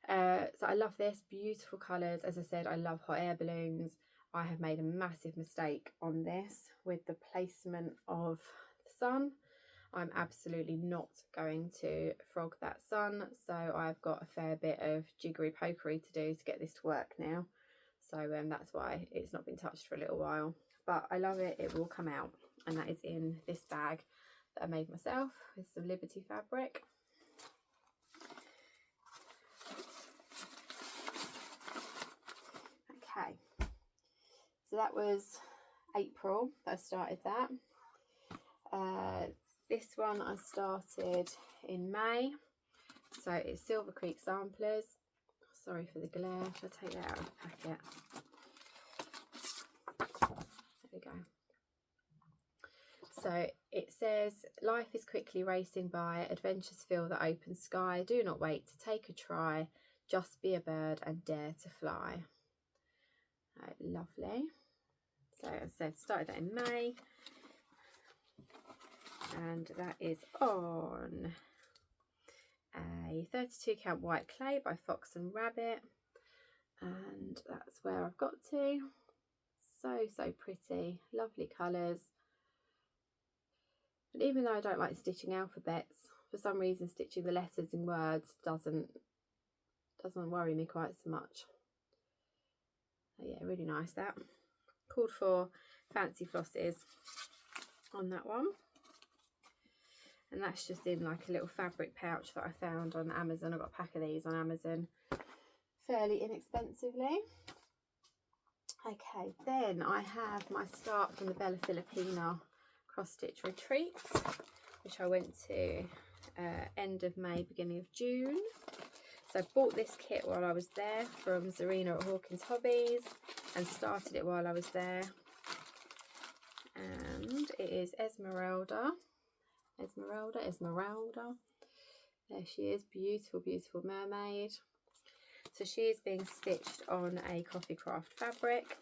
So I love this, beautiful colours. As I said, I love hot air balloons. I have made a massive mistake on this with the placement of the sun. I'm absolutely not going to frog that sun, so I've got a fair bit of jiggery pokery to do to get this to work now. So that's why it's not been touched for a little while, but I love it. It will come out, and that is in this bag that I made myself with some Liberty fabric. Okay, so that was April that I started that. This one I started in May, so it's Silver Creek Samplers. Sorry for the glare, should I take that out of the packet? There we go. So it says, life is quickly racing by, adventures fill the open sky, do not wait to take a try, just be a bird and dare to fly. Right, lovely. So as I said, started that in May, and that is on a 32 count white clay by Fox and Rabbit, and that's where I've got to. So pretty, lovely colours. But even though I don't like stitching alphabets, for some reason stitching the letters in words doesn't worry me quite so much. So yeah, really nice that. Called for fancy flosses on that one. And that's just in like a little fabric pouch that I found on Amazon. I got a pack of these on Amazon fairly inexpensively. Okay, then I have my start from the Bella Filipina cross stitch retreat, which I went to end of May, beginning of June. So I bought this kit while I was there from Zarina at Hawkins Hobbies and started it while I was there. And it is Esmeralda. There she is, beautiful mermaid. So she is being stitched on a coffee craft fabric.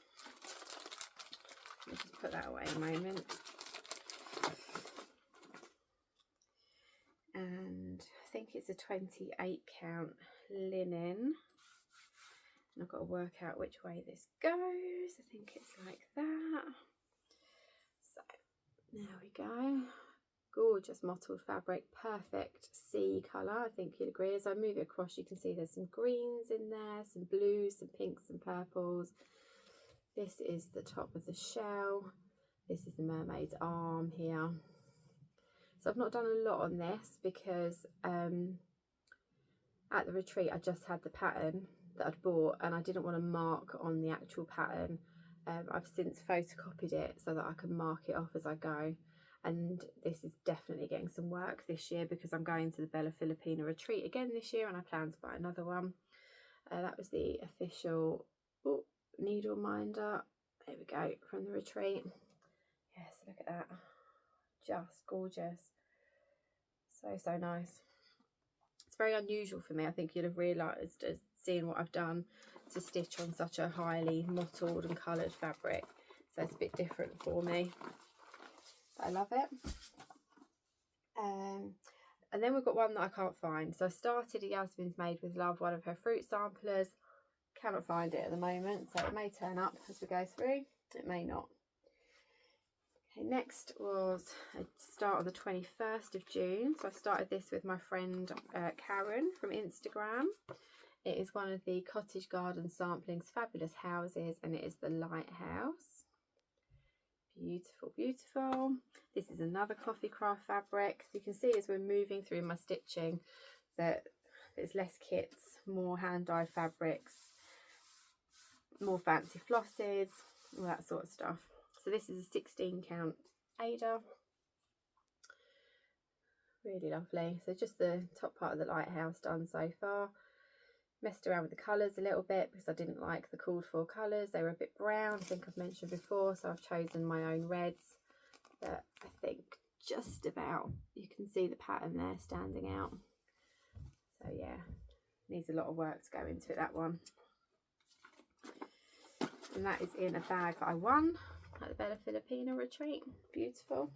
I'll just put that away a moment. And I think it's a 28 count linen. And I've got to work out which way this goes. I think it's like that. So there we go. Gorgeous mottled fabric, perfect sea colour, I think you'll agree. As I move it across, you can see there's some greens in there, some blues, some pinks and purples. This is the top of the shell. This is the mermaid's arm here. So I've not done a lot on this because at the retreat I just had the pattern that I'd bought and I didn't want to mark on the actual pattern. I've since photocopied it so that I can mark it off as I go. And this is definitely getting some work this year because I'm going to the Bella Filipina retreat again this year and I plan to buy another one. That was the official needle minder. There we go, from the retreat. Yes, look at that. Just gorgeous. So nice. It's very unusual for me. I think you'll have realised as seeing what I've done to stitch on such a highly mottled and coloured fabric. So it's a bit different for me. I love it. And then we've got one that I can't find. So I started a Yasmin's Made with Love, one of her fruit samplers. Cannot find it at the moment, so it may turn up as we go through. It may not. Okay, next was a start on the 21st of June. So I started this with my friend Karen from Instagram. It is one of the Cottage Garden Sampling's fabulous houses, and it is the Lighthouse. Beautiful. This is another coffee craft fabric. So you can see as we're moving through my stitching that there's less kits, more hand dyed fabrics, more fancy flosses, all that sort of stuff. So this is a 16 count Ada. Really lovely. So just the top part of the Lighthouse done so far. Messed around with the colours a little bit because I didn't like the called for colours. They were a bit brown, I think I've mentioned before, so I've chosen my own reds. But I think just about you can see the pattern there standing out. So yeah, needs a lot of work to go into it, that one. And that is in a bag that I won at the Bella Filipina retreat. Beautiful.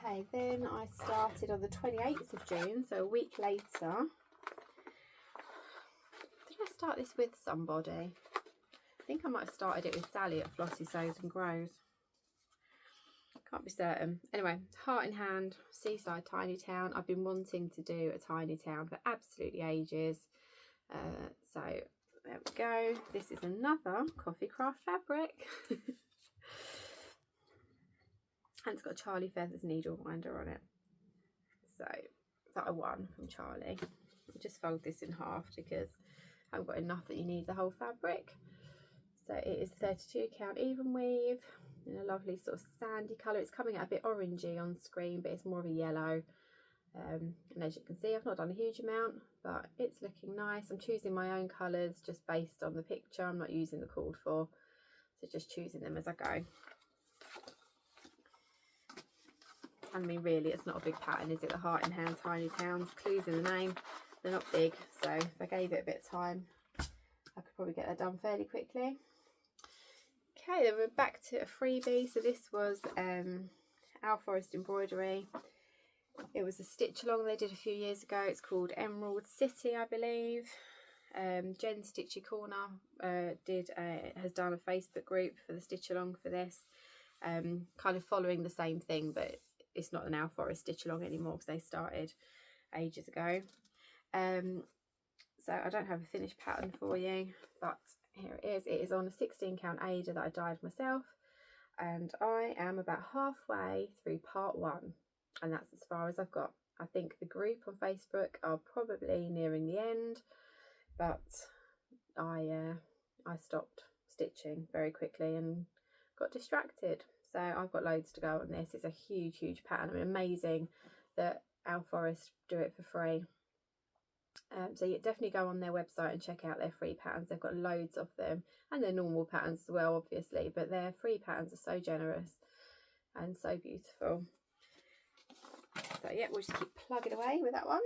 Okay, then I started on the 28th of June, so a week later. Did I start this with somebody? I think I might have started it with Sally at Flossie Sews and Grows. Can't be certain. Anyway, Heart in Hand, Seaside Tiny Town. I've been wanting to do a tiny town for absolutely ages. So There we go. This is another Coffee Craft fabric. And it's got Charlie Feathers needle winder on it. So that I won from Charlie. I'll just fold this in half because I haven't got enough that you need the whole fabric. So it is 32 count even weave in a lovely sort of sandy colour. It's coming out a bit orangey on screen, but it's more of a yellow. And as you can see, I've not done a huge amount, but it's looking nice. I'm choosing my own colours just based on the picture. I'm not using the called for, so just choosing them as I go. I mean, really, it's not a big pattern, is it? The heart in hand, tiny towns, clues in the name. They're not big, so if I gave it a bit of time, I could probably get that done fairly quickly. Okay, then we're back to a freebie. So this was Our Forest Embroidery. It was a stitch along they did a few years ago. It's called Emerald City, I believe. Jen Stitchy Corner has done a Facebook group for the stitch along for this, kind of following the same thing, but it's not an Our Forest stitch along anymore because they started ages ago. So I don't have a finished pattern for you, but here it is. It is on a 16 count Ada that I dyed myself, and I am about halfway through part 1, and that's as far as I've got. I think the group on Facebook are probably nearing the end, but I stopped stitching very quickly and got distracted. So I've got loads to go on this. It's a huge pattern. I mean, amazing that Our Forest do it for free. So you definitely go on their website and check out their free patterns. They've got loads of them, and their normal patterns as well, obviously, but their free patterns are so generous and so beautiful. So yeah, we'll just keep plugging away with that one.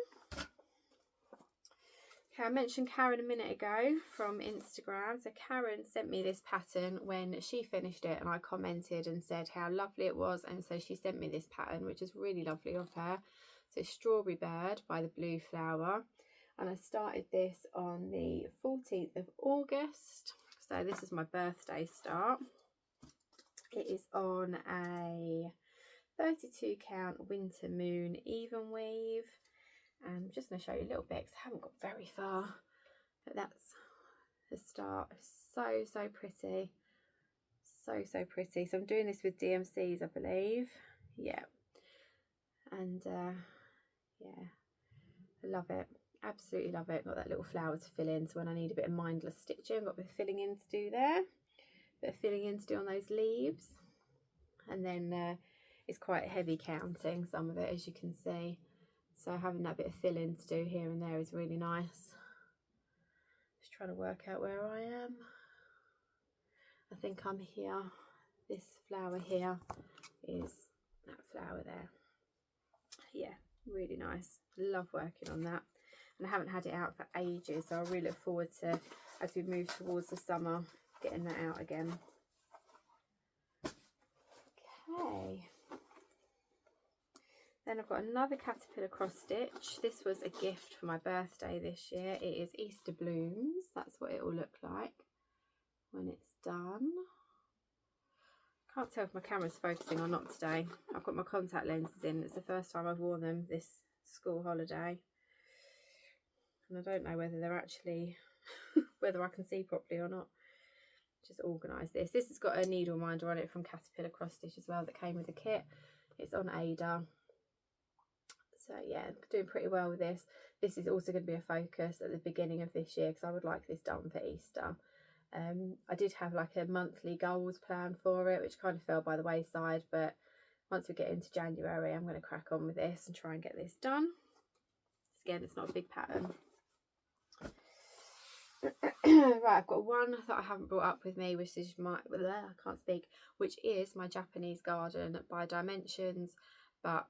Okay, I mentioned Karen a minute ago from Instagram. So Karen sent me this pattern when she finished it, and I commented and said how lovely it was, and so she sent me this pattern, which is really lovely of her. So Strawberry Bird by the Blue Flower, and I started this on the 14th of August. So this is my birthday start. It is on a 32 count Winter Moon even weave. And I'm just going to show you a little bit because I haven't got very far, but that's the start. So pretty, so pretty. So I'm doing this with DMCs, I believe. Yeah, and yeah, I love it, absolutely love it. Got that little flower to fill in, so when I need a bit of mindless stitching, I've got a bit of filling in to do there, bit of filling in to do on those leaves, and then it's quite heavy counting, some of it, as you can see. So having that bit of fill-in to do here and there is really nice. Just trying to work out where I am. I think I'm here. This flower here is that flower there. Yeah, really nice. Love working on that. And I haven't had it out for ages, so I really look forward to, as we move towards the summer, getting that out again. Okay. Then I've got another caterpillar cross stitch. This was a gift for my birthday this year. It is Easter Blooms. That's what it will look like when it's done. Can't tell if my camera's focusing or not today. I've got my contact lenses in. It's the first time I've worn them this school holiday. And I don't know whether they're actually, whether I can see properly or not. Just organise this. This has got a needle minder on it from Caterpillar Cross Stitch as well that came with the kit. It's on Ada. So yeah, doing pretty well with this. This is also going to be a focus at the beginning of this year because I would like this done for Easter. I did have like a monthly goals plan for it, which kind of fell by the wayside, but once we get into January, I'm going to crack on with this and try and get this done. Again, it's not a big pattern. Right, I've got one that I haven't brought up with me, which is my, I can't speak, which is my Japanese garden by Dimensions, but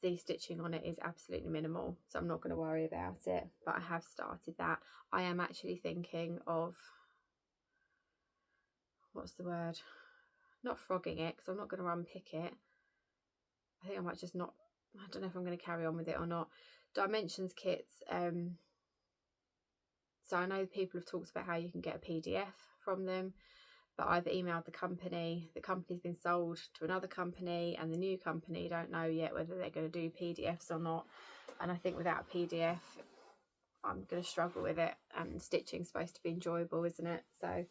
the stitching on it is absolutely minimal, so I'm not going to worry about it, but I have started that. I am actually thinking of, what's the word, not frogging it, because I'm not going to unpick it. I think I might just not, I don't know if I'm going to carry on with it or not. Dimensions kits, so I know people have talked about how you can get a PDF from them, but I've emailed the company's been sold to another company, and the new company don't know yet whether they're going to do PDFs or not. And I think without a PDF, I'm going to struggle with it, and stitching's supposed to be enjoyable, isn't it? So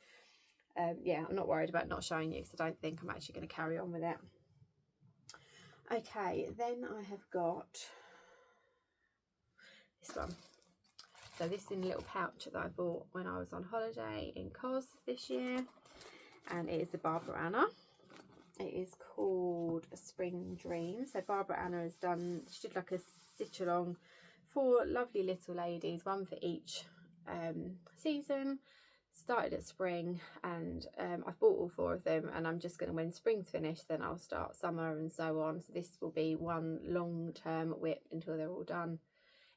yeah, I'm not worried about not showing you, because I don't think I'm actually going to carry on with it. Okay, then I have got this one. So this is in a little pouch that I bought when I was on holiday in Cos this year, and it is the Barbara Anna. It is called Spring Dream. So Barbara Anna has done, she did like a stitch along, 4 lovely little ladies, one for each season. Started at spring, and I've bought all 4 of them, and I'm just going to, when spring's finished, then I'll start summer and so on. So this will be one long-term WIP until they're all done.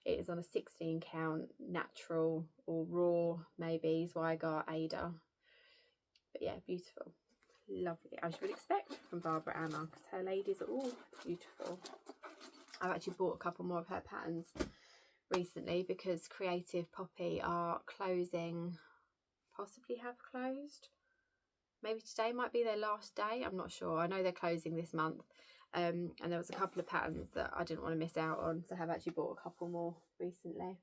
It is on a 16 count natural or raw maybe Zweigart Ada, but yeah, beautiful, lovely, as you would expect from Barbara Anna, because her ladies are all beautiful. I've actually bought a couple more of her patterns recently because Creative Poppy are closing, possibly have closed, maybe today might be their last day, I'm not sure. I know they're closing this month, and there was a couple of patterns that I didn't want to miss out on, so I have actually bought a couple more recently.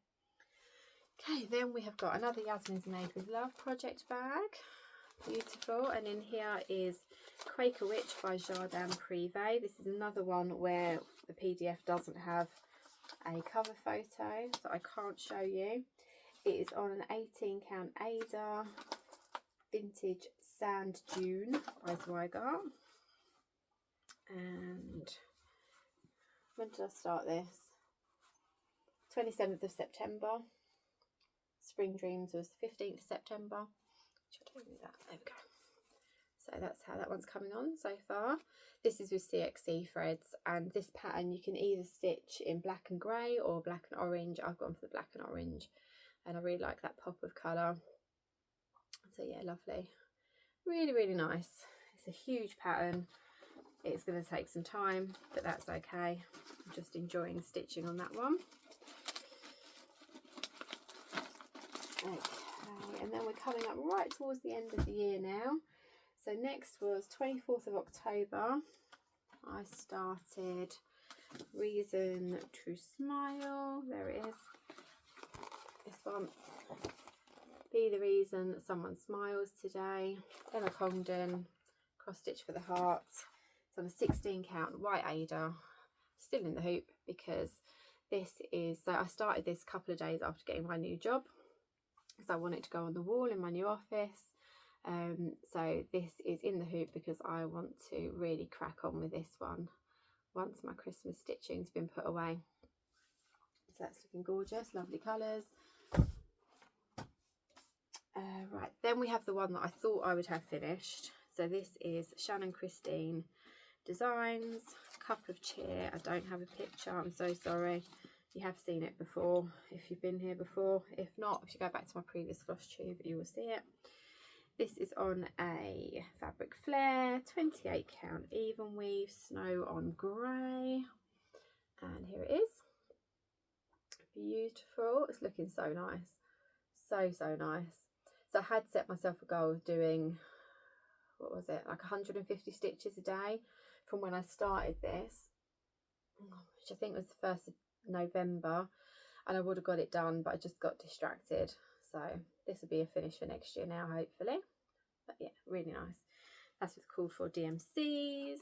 Okay, then we have got another Yasmin's Made with Love project bag, beautiful, and in here is Quaker Witch by Jardin Privé. This is another one where the PDF doesn't have a cover photo, so I can't show you. It is on an 18 count Ada vintage sand dune by Zweigart. And when did I start this? 27th of September. Spring Dreams was 15th of September. Should I do that? There we go. So that's how that one's coming on so far. This is with CXC threads, and this pattern you can either stitch in black and grey or black and orange. I've gone for the black and orange, and I really like that pop of colour. So yeah, lovely. Really, really nice. It's a huge pattern. It's going to take some time, but that's okay. I'm just enjoying stitching on that one. Okay, and then we're coming up right towards the end of the year now. So next was 24th of October. I started Reason to Smile. There it is. This one. Be the reason that someone smiles today. Emma Congdon, cross stitch for the heart. It's on a 16 count white Ada, still in the hoop, because this is, so I started this a couple of days after getting my new job, because I want it to go on the wall in my new office. So this is in the hoop because I want to really crack on with this one once my Christmas stitching's been put away. So that's looking gorgeous, lovely colours. Right, then we have the one that I thought I would have finished. So this is Shannon Christine Designs, Cup of Cheer. I don't have a picture, I'm so sorry. You have seen it before if you've been here before. If not, if you go back to my previous Flosstube, you will see it. This is on a fabric flare, 28 count even weave, snow on grey, and here it is. Beautiful. It's looking so nice, so nice. So I had set myself a goal of doing, what was it, like 150 stitches a day from when I started this, which I think was the 1st of November, and I would have got it done, but I just got distracted. So this will be a finish for next year now, hopefully. But yeah, really nice. That's what's called for DMCs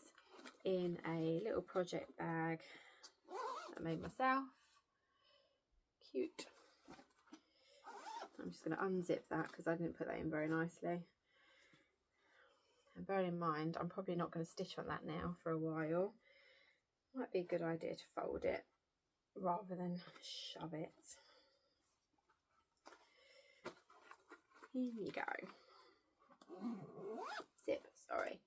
in a little project bag that I made myself. Cute. I'm just going to unzip that because I didn't put that in very nicely. And bearing in mind, I'm probably not going to stitch on that now for a while. Might be a good idea to fold it rather than shove it. Here you go. Zip, sorry.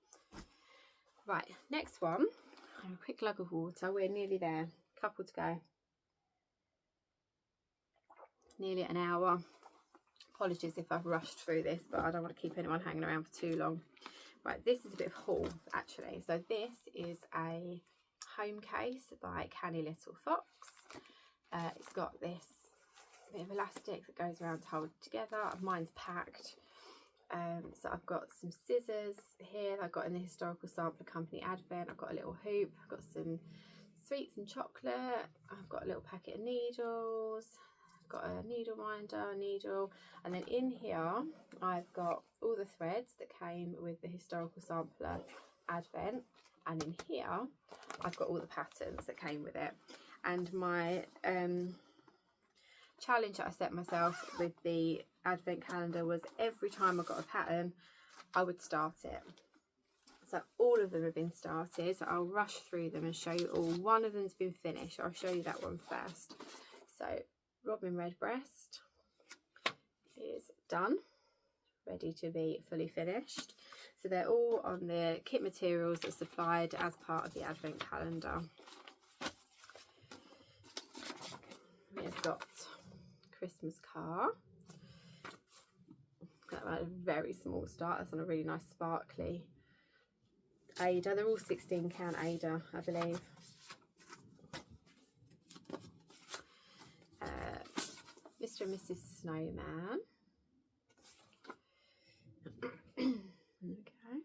Right, next one. A quick glug of water. We're nearly there. Couple to go. Nearly an hour. Apologies if I've rushed through this, but I don't want to keep anyone hanging around for too long. Right, this is a bit of haul actually. So this is a home case by Canny Little Fox. It's got this bit of elastic that goes around to hold it together. Mine's packed. So I've got some scissors here I got in the Historical Sampler Company Advent. I've got a little hoop. I've got some sweets and chocolate. I've got a little packet of needles. I've got a needle minder, needle, and then in here I've got all the threads that came with the historical sampler advent, and in here I've got all the patterns that came with it. And my challenge that I set myself with the advent calendar was every time I got a pattern I would start it. So all of them have been started, so I'll rush through them and show you all. One of them's been finished, I'll show you that one first. So Robin Redbreast is done, ready to be fully finished. So they're all on the kit materials that's supplied as part of the advent calendar. We've got Christmas car. That was a very small start. That's on a really nice sparkly Ada. They're all 16 count Ada, I believe. Mr. and Mrs. Snowman. Okay.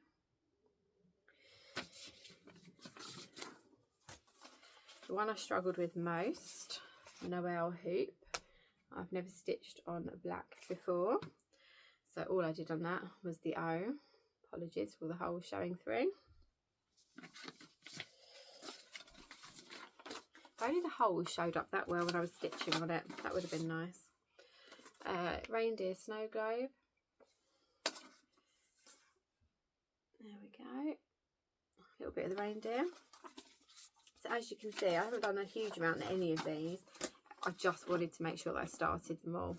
The one I struggled with most, Noel hoop. I've never stitched on black before, so all I did on that was the O. Apologies for the holes showing through. If only the holes showed up that well when I was stitching on it, that would have been nice. Reindeer snow globe. There we go. A little bit of the reindeer. So as you can see, I haven't done a huge amount in any of these. I just wanted to make sure that I started them all.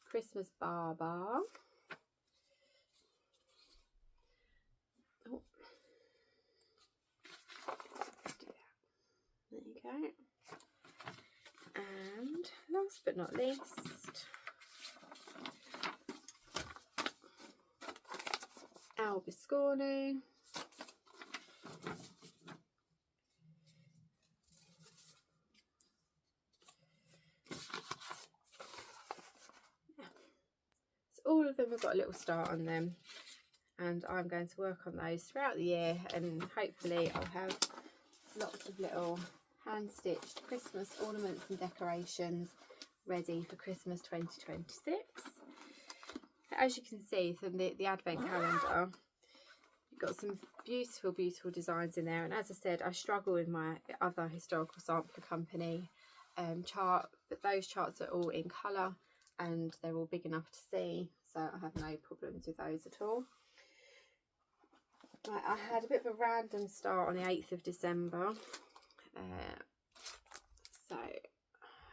Christmas bar. Oh. Let's do that. There you go. And last but not least, Albiscornu. All of them have got a little start on them, and I'm going to work on those throughout the year, and hopefully I'll have lots of little hand stitched Christmas ornaments and decorations ready for Christmas 2026. As you can see from the advent calendar, you've got some beautiful designs in there, and as I said, I struggle with my other historical sampler company chart, but those charts are all in colour and they're all big enough to see, so I have no problems with those at all. Right, I had a bit of a random start on the 8th of December, so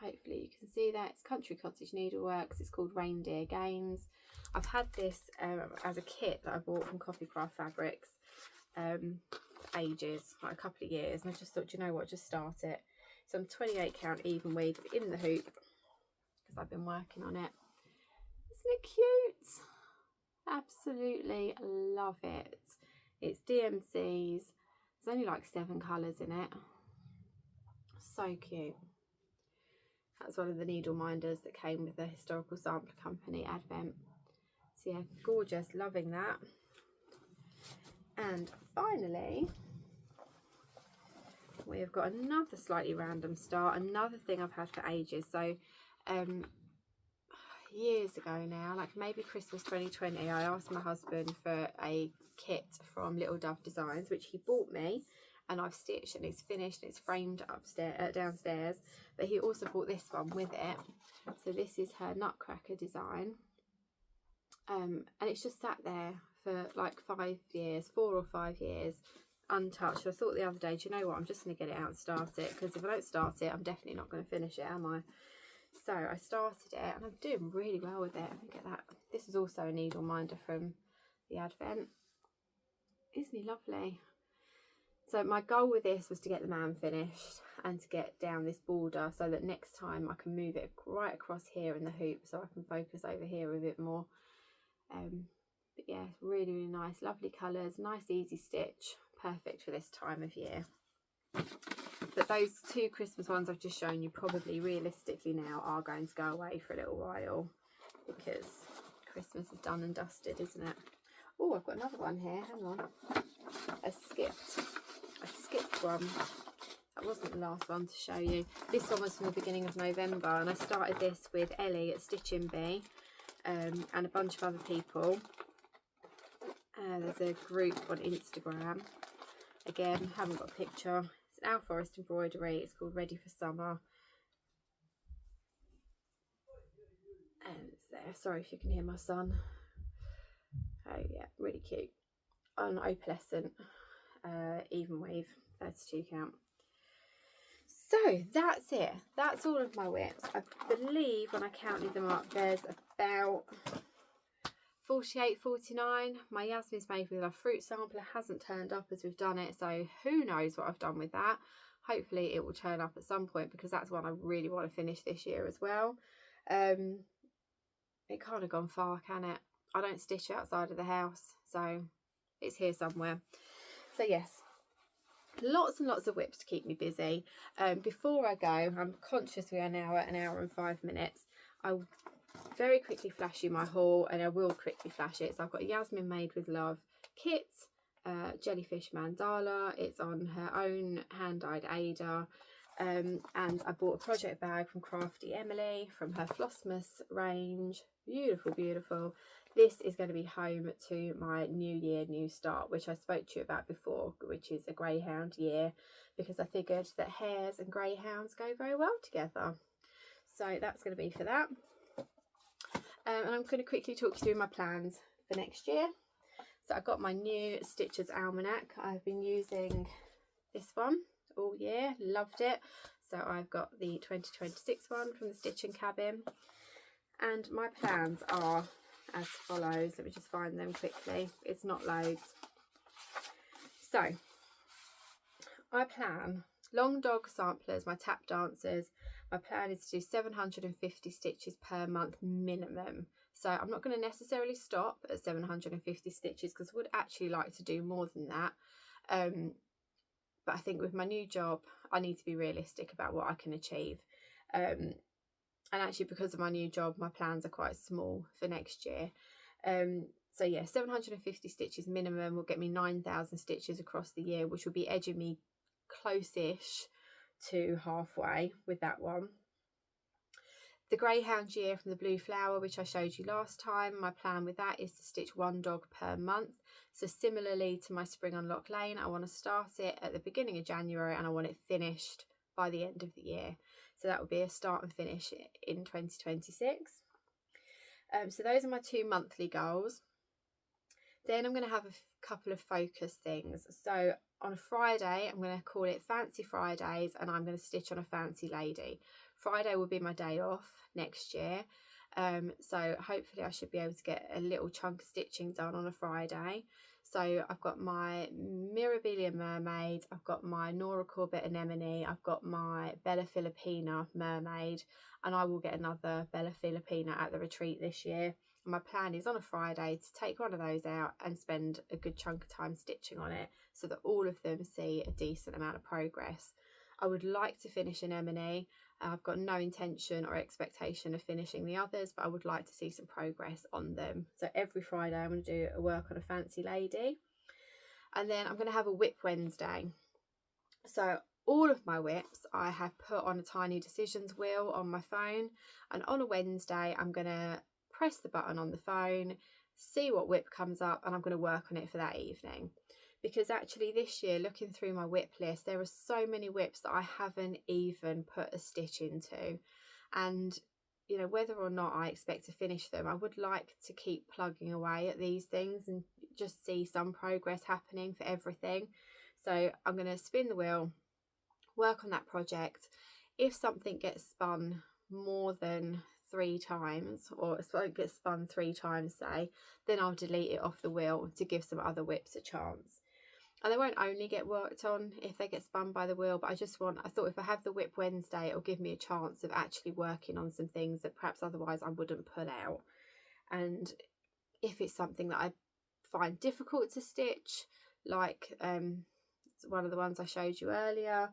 hopefully you can see that. It's Country Cottage Needleworks. It's called Reindeer Games. I've had this as a kit that I bought from Coffee Craft Fabrics ages, like a couple of years, and I just thought, you know what, just start it. So I'm 28 count even weave in the hoop because I've been working on it. Isn't it cute? Absolutely love it. It's DMCs. There's only like 7 colours in it. So cute. That's one of the needle minders that came with the Historical Sampler Company Advent. So yeah, gorgeous, loving that. And finally, we've got another slightly random start, another thing I've had for ages. So years ago now, like maybe Christmas 2020, I asked my husband for a kit from Little Dove Designs, which he bought me, and I've stitched and it's finished and it's framed upstairs, downstairs, but he also bought this one with it. So this is her Nutcracker design, and it's just sat there for like 5 years, 4 or 5 years, untouched. I thought the other day, do you know what, I'm just going to get it out and start it, because if I don't start it, I'm definitely not going to finish it, am I? So I started it and I'm doing really well with it. Look at that. This is also a needle minder from the Advent. Isn't he lovely? So my goal with this was to get the man finished and to get down this border so that next time I can move it right across here in the hoop so I can focus over here a bit more. But yeah, really nice, lovely colours, nice easy stitch, perfect for this time of year. But those 2 Christmas ones I've just shown you probably realistically now are going to go away for a little while because Christmas is done and dusted, isn't it? Oh, I've got another one here, hang on. I skipped one. that wasn't the last one to show you. This one was from the beginning of November, and I started this with Ellie at Stitching Bee and a bunch of other people. There's a group on Instagram. Again, haven't got a picture. It's an Owl Forest embroidery. It's called Ready for Summer. And it's there. Sorry if you can hear my son. Oh yeah, really cute. On opalescent, even weave, 32 count. So that's it. That's all of my WIPs. I believe when I counted them up, there's about 48, 49. My Yasmin's made with a fruit sampler, hasn't turned up as we've done it, so who knows what I've done with that. Hopefully it will turn up at some point, because that's one I really want to finish this year as well. It can't have gone far, can it? I don't stitch outside of the house, so it's here somewhere. So yes, lots and lots of WIPs to keep me busy. Before I go, I'm conscious we are now at 1 hour and 5 minutes. I'll very quickly flash you my haul, and I will quickly flash it. So I've got a Yasmin Made with Love kit, jellyfish mandala. It's on her own hand-dyed Ada. And I bought a project bag from Crafty Emily from her Flossmas range. Beautiful, beautiful. This is going to be home to my new year, new start, which I spoke to you about before, which is a greyhound year, because I figured that hares and greyhounds go very well together. So that's going to be for that. And I'm going to quickly talk you through my plans for next year. So I've got my new Stitcher's Almanac. I've been using this one all year, loved it. So I've got the 2026 one from the Stitching Cabin, and my plans are as follows. Let me just find them quickly. It's not loads. So I plan long dog samplers, my tap dancers. My plan is to do 750 stitches per month minimum. So I'm not going to necessarily stop at 750 stitches, because I would actually like to do more than that. But I think with my new job, I need to be realistic about what I can achieve. And actually, because of my new job, my plans are quite small for next year. So yeah, 750 stitches minimum will get me 9,000 stitches across the year, which will be edging me close-ish to halfway with that one. The greyhound year from the Blue Flower, which I showed you last time, my plan with that is to stitch 1 dog per month. So similarly to my Spring on Lock Lane, I want to start it at the beginning of January and I want it finished by the end of the year. So that will be a start and finish in 2026. So those are my 2 monthly goals. Then I'm going to have a couple of focus things. So on a Friday, I'm going to call it Fancy Fridays, and I'm going to stitch on a fancy lady. Friday will be my day off next year. So hopefully I should be able to get a little chunk of stitching done on a Friday. So I've got my Mirabilia Mermaid, I've got my Nora Corbett Anemone, I've got my Bella Filipina Mermaid, and I will get another Bella Filipina at the retreat this year. And my plan is on a Friday to take one of those out and spend a good chunk of time stitching on it, so that all of them see a decent amount of progress. I would like to finish an Anemone. I've got no intention or expectation of finishing the others, but I would like to see some progress on them. So every Friday I'm going to do a work on a fancy lady. And then I'm going to have a WIP Wednesday. So all of my WIPs I have put on a tiny decisions wheel on my phone. And on a Wednesday I'm going to press the button on the phone, see what WIP comes up, and I'm going to work on it for that evening. Because actually this year, looking through my WIP list, there are so many WIPs that I haven't even put a stitch into. And, you know, whether or not I expect to finish them, I would like to keep plugging away at these things and just see some progress happening for everything. So I'm going to spin the wheel, work on that project. If something gets spun more than 3 times, or if it gets spun 3 times, say, then I'll delete it off the wheel to give some other WIPs a chance. And they won't only get worked on if they get spun by the wheel, but I thought if I have the WIP Wednesday, it'll give me a chance of actually working on some things that perhaps otherwise I wouldn't put out. And if it's something that I find difficult to stitch, like one of the ones I showed you earlier,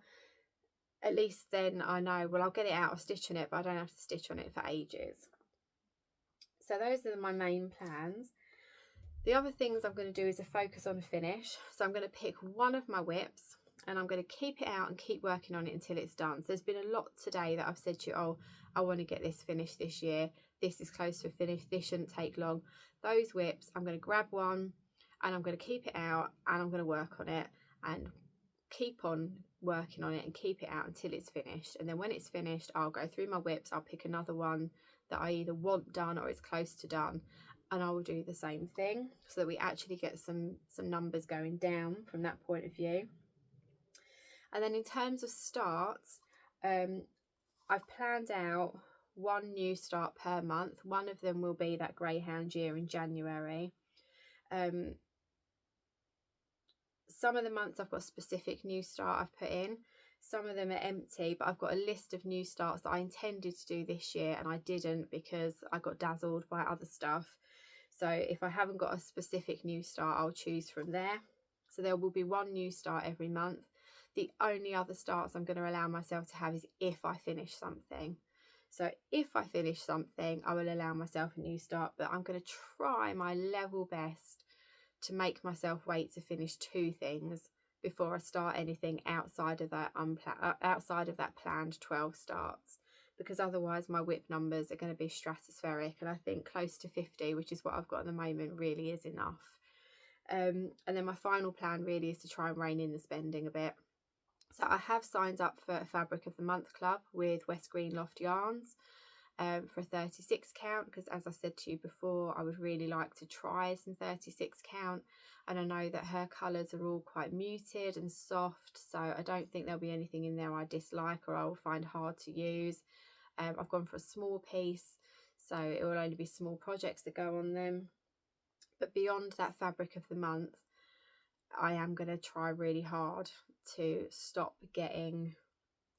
at least then I know, well, I'll get it out, I'll stitch on it, but I don't have to stitch on it for ages. So those are my main plans. The other things I'm going to do is a focus on a finish. So I'm going to pick one of my WIPs and I'm going to keep it out and keep working on it until it's done. So there's been a lot today that I've said to you, oh, I want to get this finished this year. This is close to a finish. This shouldn't take long. Those WIPs, I'm going to grab one and I'm going to keep it out and I'm going to work on it and keep on working on it and keep it out until it's finished. And then when it's finished, I'll go through my WIPs. I'll pick another one that I either want done or is close to done, and I will do the same thing so that we actually get some numbers going down from that point of view. And then in terms of starts, I've planned out one new start per month. One of them will be that greyhound year in January. Some of the months I've got a specific new start I've put in. Some of them are empty, but I've got a list of new starts that I intended to do this year and I didn't because I got dazzled by other stuff. So if I haven't got a specific new start, I'll choose from there. So there will be one new start every month. The only other starts I'm going to allow myself to have is if I finish something. So if I finish something, I will allow myself a new start, but I'm going to try my level best to make myself wait to finish 2 things before I start anything outside of that planned 12 starts, because otherwise my WIP numbers are going to be stratospheric, and I think close to 50, which is what I've got at the moment, really is enough. And then my final plan really is to try and rein in the spending a bit. So I have signed up for a Fabric of the Month club with West Green Loft Yarns for a 36 count, because as I said to you before, I would really like to try some 36 count, and I know that her colours are all quite muted and soft, so I don't think there'll be anything in there I dislike or I will find hard to use. I've gone for a small piece, so it will only be small projects that go on them. But beyond that Fabric of the Month, I am going to try really hard to stop getting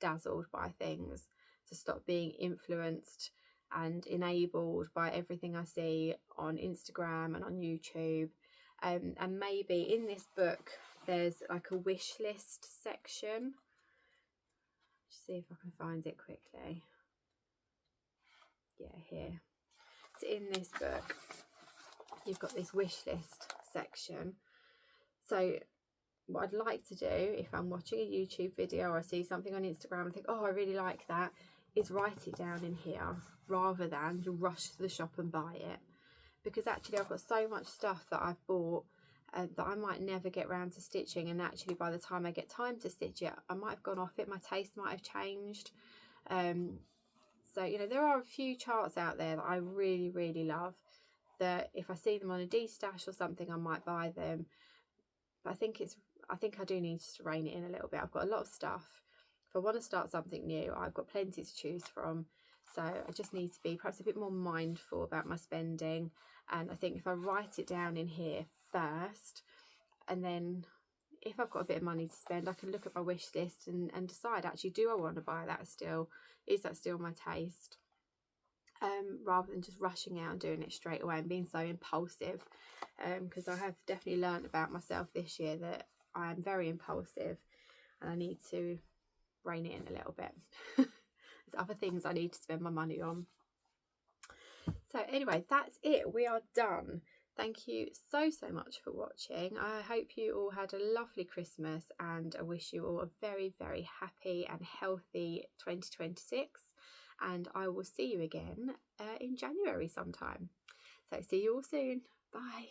dazzled by things, to stop being influenced and enabled by everything I see on Instagram and on YouTube. And maybe in this book there's like a wish list section. Let's see if I can find it quickly. Yeah, here. So in this book you've got this wish list section. So what I'd like to do, if I'm watching a YouTube video or I see something on Instagram and think, oh, I really like that, is write it down in here rather than to rush to the shop and buy it. Because actually I've got so much stuff that I've bought that I might never get around to stitching, and actually by the time I get time to stitch it, I might have gone off it, my taste might have changed. So, you know, there are a few charts out there that I really, really love, that if I see them on a D-stash or something, I might buy them. But I think I do need to rein it in a little bit. I've got a lot of stuff. If I want to start something new, I've got plenty to choose from. So I just need to be perhaps a bit more mindful about my spending. And I think if I write it down in here first, and then if I've got a bit of money to spend, I can look at my wish list and decide, actually, do I want to buy that still? Is that still my taste? Rather than just rushing out and doing it straight away and being so impulsive, because I have definitely learned about myself this year that I am very impulsive and I need to rein it in a little bit. There's other things I need to spend my money on. So anyway, that's it. We are done. Thank you so much for watching. I hope you all had a lovely Christmas, and I wish you all a very, very happy and healthy 2026. And I will see you again in January sometime. So see you all soon. Bye.